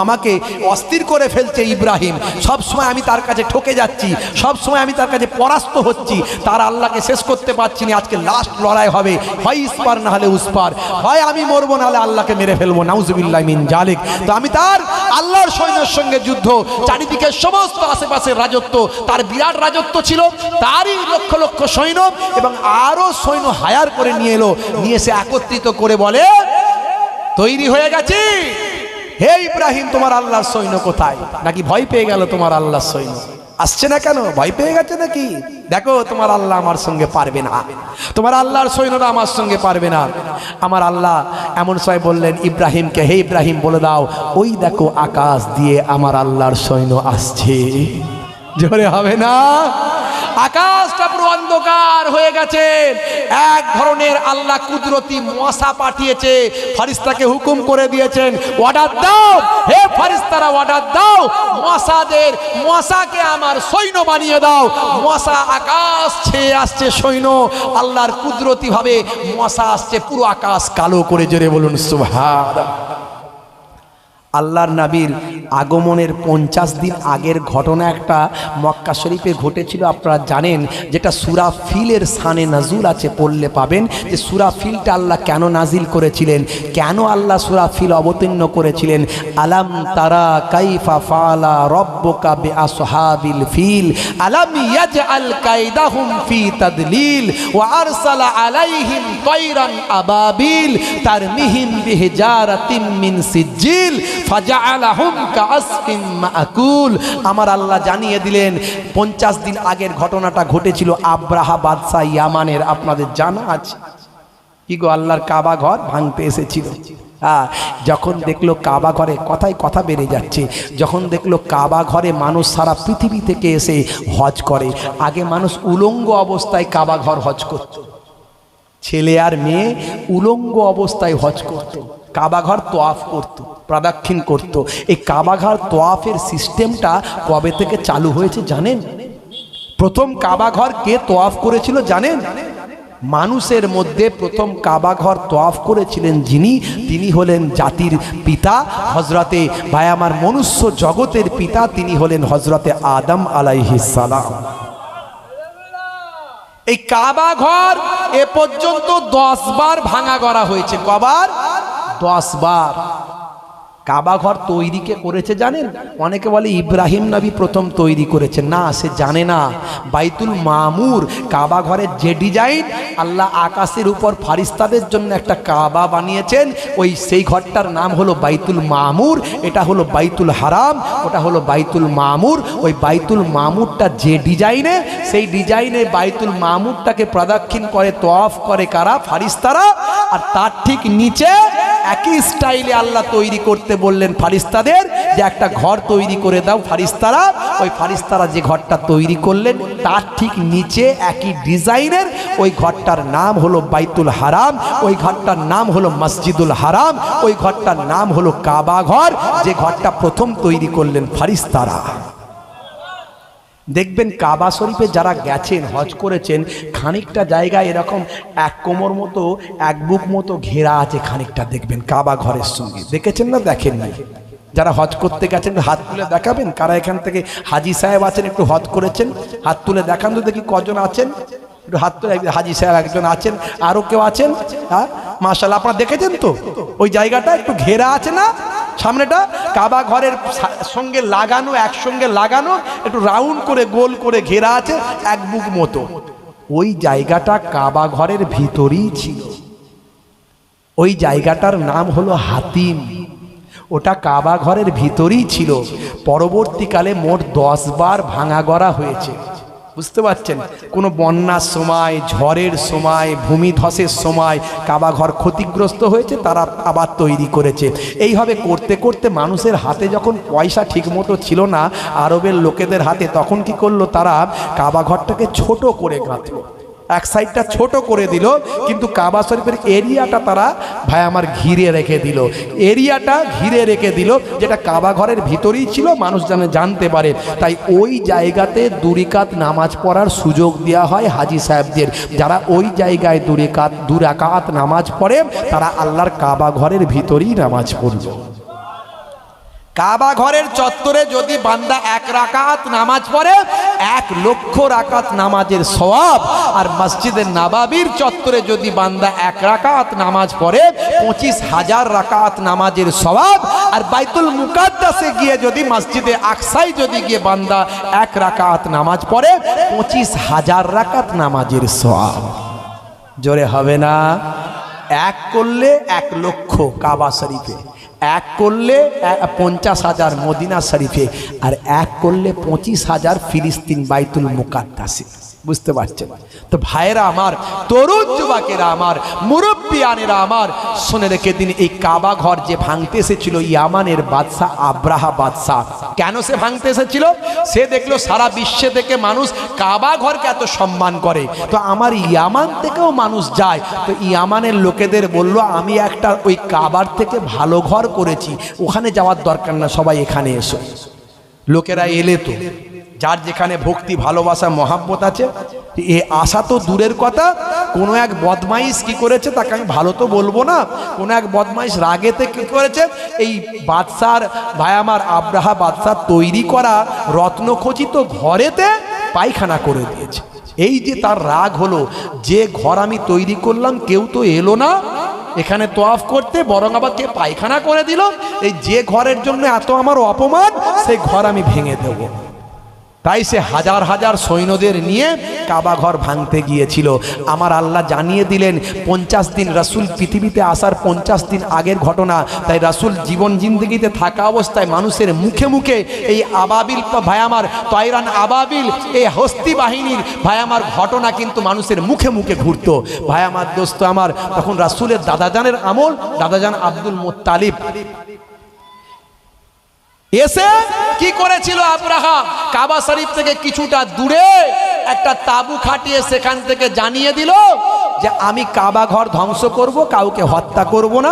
আমাকে অস্থির করে ফেলছে ইব্রাহিম, সব সময় আমি তার কাছে ঠকে যাচ্ছি, সব সময় আমি তার কাছে পরাস্ত হচ্ছি, তার আল্লাহকে শেষ করতে পারছি না। আজকে লাস্ট লড়াই হবে, হয় ইসপার না হলে উসপার, হয় আমি মরবো না হলে আল্লাহকে মেরে ফেলবো, নাউজুবিল্লাহ মিন জালিক। তো আমি তার আল্লাহর সৈন্যের সঙ্গে যুদ্ধ, চারিদিকে সমস্ত আশেপাশের রাজত্ব, তার বিরাট রাজত্ব ছিল, তারই লক্ষ লক্ষ সৈন্য এবং আরো সৈন্য হায়ার করে নিয়ে এলো, নিয়ে এসে একত্রিত করে বলে, তৈরি হয়ে গেছি, হে ইব্রাহিম তোমার আল্লাহর সৈন্য কোথায়? নাকি ভয় পেয়ে গেল তোমার আল্লাহর সৈন্য? আসছে না কেন? ভয় পেয়ে গেছে নাকি? দেখো তোমার আল্লাহ আমার সঙ্গে পারবে না, তোমার আল্লাহর সৈন্যরা আমার সঙ্গে পারবে না। আমার আল্লাহ এমন সময় বললেন ইব্রাহিমকে, হে ইব্রাহিম বলে দাও, ওই দেখো আকাশ দিয়ে আমার আল্লাহর সৈন্য আসছে। জোরে হবে না? আকাশটা পুরো অন্ধকার হয়ে গেছে। এক ধরনের আল্লাহ কুদরতি মশা পাঠিয়েছে, ফেরেশতাকে হুকুম করে দিয়েছেন, অর্ডার দাও হে ফেরেশতারা, অর্ডার দাও মশাকে আমার সৈন্য বানিয়ে দাও। মশা আকাশ ছেয়ে আসছে সৈন্য, আল্লাহর কুদরতি ভাবে মশা আসছে, পুরো আকাশ কালো করে। জোরে বলুন সুবহানাল্লাহ। আল্লাহর নবীর আগমনের 50 দিন আগের ঘটনা একটা মক্কা শরীফে ঘটেছিল, আপনারা জানেন, যেটা সূরা ফিলের শানে নাজুল আছে, পড়লে পাবেন যে সূরা ফিলটা আল্লাহ কেন নাজিল করেছিলেন, কেন আল্লাহ সূরা ফিল অবতীর্ণ করেছিলেন। আলাম তারা কাইফা ফাআলা রাব্বুকা বিআসহাবিল ফিল আলাম ইয়াজআল কাইদাহুম ফি তাদলিল ওয়া আরসালা আলাইহিম তায়রান আবাবিল তারমিহিম বিহিজারাতিম মিন সিজিল ফাজআলাহুম কাআসফিন মাআকুল। আমার আল্লাহ জানিয়ে দিলেন 50 দিন আগের ঘটনাটা ঘটেছিল আব্রাহা বাদশা ইয়ামানের। আপনাদের জানা আছে কি গো, আল্লাহর কাবা ঘর ভাঙতে এসেছিল। যখন দেখলো কাবা ঘরে, কথায় কথা বেড়ে যাচ্ছে, যখন দেখলো কাবা ঘরে মানুষ সারা পৃথিবী থেকে এসে হজ করে। আগে মানুষ উলঙ্গ অবস্থায় কাবা ঘর হজ করত, ছেলে আর মেয়ে উলঙ্গ অবস্থায় হজ করত, কাবাঘর তোয়াফ করত, প্রদক্ষিণ করত। এই কাবাঘর তোয়াফের সিস্টেমটা কবে থেকে চালু হয়েছে জানেন? প্রথম কাবাঘর কে তোয়াফ করেছিল জানেন? মানুষের মধ্যে প্রথম কাবাঘর তোয়াফ করেছিলেন যিনি, তিনি হলেন জাতির পিতা হযরতে ভাই আমার মনুষ্য জগতের পিতা, তিনি হলেন হযরতে আদম আলাইহিস সালাম। এই কাবা ঘর এ পর্যন্ত 10 বার ভাঙা করা হয়েছে। কবার? 10 বার। কাবা ঘর তৈরি কে করেছে জানেন? অনেকে বলে ইব্রাহিম নবী প্রথম তৈরি করেছে, না, সে জানে না। বাইতুল মামুর কাবা ঘরের যে ডিজাইন, আল্লাহ আকাশের উপর ফারিস্তাদের জন্য একটা কাবা বানিয়েছেন, সেই ঘরটার নাম হলো বাইতুল মামুর। এটা হলো বাইতুল হারাম, ওটা হলো বাইতুল মামুর। ওই বাইতুল মামুরটা যে ডিজাইনে, সেই ডিজাইনে বাইতুল মামুরটাকে প্রদক্ষিণ করে, তোয়াফ করে কারা? ফারিস্তারা। আর তার ঠিক নিচে একই স্টাইলে আল্লাহ তৈরি করতে বললেন ফারিস্তাদের যে একটা ঘর তৈরি করে দাও ফারিস্তারা। ওই ফারিস্তারা যে ঘরটা তৈরি করলেন তার ঠিক নিচে একই ডিজাইনের ওই ঘরটার নাম হলো বাইতুল হারাম, ওই ঘরটার নাম হলো মসজিদুল হারাম, ওই ঘরটার নাম হলো কাবা ঘর, যে ঘরটা প্রথম তৈরি করলেন ফারিস্তারা। দেখবেন কাবা শরীফে যারা গেছেন, হজ করেছেন, খানিকটা জায়গায় এরকম এক কোমর মতো, এক বুক মতো ঘেরা আছে খানিকটা, দেখবেন কাবা ঘরের সঙ্গে। দেখেছেন না দেখেন না? যারা হজ করতে গেছেন হাত তুলে দেখাবেন। কারা এখান থেকে হাজি সাহেব আছেন, একটু হজ করেছেন, হাত তুলে দেখান তো দেখি কজন আছেন। একটু হাত তুলে, হাজি সাহেব একজন আছেন, আরও কেউ আছেন? হ্যাঁ মাশাআল্লাহ, আপনারা দেখেছেন তো ওই জায়গাটা একটু ঘেরা আছে না? সামনেটা কাবা ঘরের সঙ্গে লাগানো, একসঙ্গে লাগানো, একটু রাউন্ড করে গোল করে ঘেরা আছে এক বুক মতো। ওই জায়গাটা কাবা ঘরের ভিতরেই ছিল। ওই জায়গাটার নাম হলো হাতিম। ওটা কাবা ঘরের ভিতরেই ছিল। পরবর্তীকালে মোট 10 বার ভাঙা গড়া হয়েছে। বুঝতে পারছেন? কোনো বন্যার সময়, ঝড়ের সময়, ভূমিধসের সময় কাবা ঘর ক্ষতিগ্রস্ত হয়েছে, তারা আবার তৈরি করেছে। এইভাবে করতে করতে মানুষের হাতে যখন পয়সা ঠিকমতো ছিল না, আরবের লোকেদের হাতে, তখন কি করলো তারা? কাবা ঘরটাকে ছোট করে গাঁথলো, এক সাইডটা ছোট করে দিল, কিন্তু কাবা শরীফের এরিয়াটা তারা ভাই আমার ঘিরে রেখে দিল। এরিয়াটা ঘিরে রেখে দিল, যেটা কাবা ঘরের ভিতরেই ছিল, মানুষ যেন জানতে পারে। তাই ওই জায়গাতে 2 রাকাত নামাজ পড়ার সুযোগ দেওয়া হয় হাজি সাহেবদের। যারা ওই জায়গায় 2 রাকাত নামাজ পড়ে, তারা আল্লাহর কাবা ঘরের ভিতরেই নামাজ পড়বে। কাবা ঘরের চত্বরে যদি বান্দা 1 রাকাত নামাজ পড়ে, 1 লক্ষ রাকাত নামাজের সওয়াব। আর মসজিদে নববীর চত্বরে যদি বান্দা 1 রাকাত নামাজ পড়ে, 25,000 রাকাত নামাজের সওয়াব। আর বাইতুল মুকাদ্দাসে গিয়ে যদি, মসজিদে আকসায় যদি গিয়ে বান্দা 1 রাকাত নামাজ পড়ে, 25,000 রাকাত নামাজের সওয়াব। জোরে হবে না? 1 করলে 1 লক্ষ কাবা শরীফে, 1 করলে 50,000 মদিনা শরীফে, আর 1 করলে 25,000 ফিলিস্তিন বাইতুল মুকাদ্দাসে। বুঝতে পারছেন তো ভাইয়েরা আমার, তরুণ যুবকেরা আমার, মুরব্বিয়ানেরা আমার, শুনে রেখে দিন, এই কাবা ঘর যে ভাঙতে এসেছিল ইয়ামানের বাদশা আব্রাহা বাদশাহ, কেন সে ভাঙতে এসেছিল? সে দেখলো সারা বিশ্বে থেকে মানুষ কাবা ঘরকে এত সম্মান করে, তো আমার ইয়ামান থেকেও মানুষ যায়, তো ইয়ামানের লোকেদের বলল আমি একটা ওই কাবার থেকে ভালো ঘর করেছি, ওখানে যাওয়ার দরকার না, সবাই এখানে এসো। লোকেরা এলে, তো যার যেখানে ভক্তি ভালোবাসা মহাব্বত আছে, এ আশা তো দূরের কথা, কোনো এক বদমাইশ কি করেছে তাকে আমি ভালো তো বলবো না, কোনো এক বদমাইশ রাগেতে কি করেছে, এই বাদশার ভাই আমার আব্রাহা বাদশার তৈরি করা রত্নখচিত ঘরেতে পায়খানা করে দিয়েছে। এই যে তার রাগ হলো, যে ঘর আমি তৈরি করলাম কেউ তো এলো না এখানে তোয়াফ করতে, বরং আবার কে পায়খানা করে দিল, এই যে ঘরের জন্য এত আমার অপমান, সেই ঘর আমি ভেঙে দেবো। তাই সে হাজার হাজার সৈন্যদের নিয়ে কাবা ঘর ভাঙতে গিয়েছিল। আমার আল্লাহ জানিয়ে দিলেন 50 দিন, রাসূল পৃথিবীতে আসার 50 দিন আগের ঘটনা। তাই রাসূল জীবন জিন্দগিতে থাকা অবস্থায় মানুষের মুখে মুখে এই আবাবিল ভাই আমার, তয়রান আবাবিল, এই হস্তি বাহিনীর ভাই আমার ঘটনা কিন্তু মানুষের মুখে মুখে ঘুরতো। ভাই আমার, দোস্ত আমার, তখন রাসূলের দাদাজানের আমল, দাদাজান আব্দুল মুত্তালিব এসে কি করেছিল, আব্রাহা কাবা শরীফ থেকে কিছুটা দূরে একটা তাবু খাটিয়ে সেখান থেকে জানিয়ে দিল যে আমি কাবা ঘর ধ্বংস করব, কাউকে হত্যা করব না।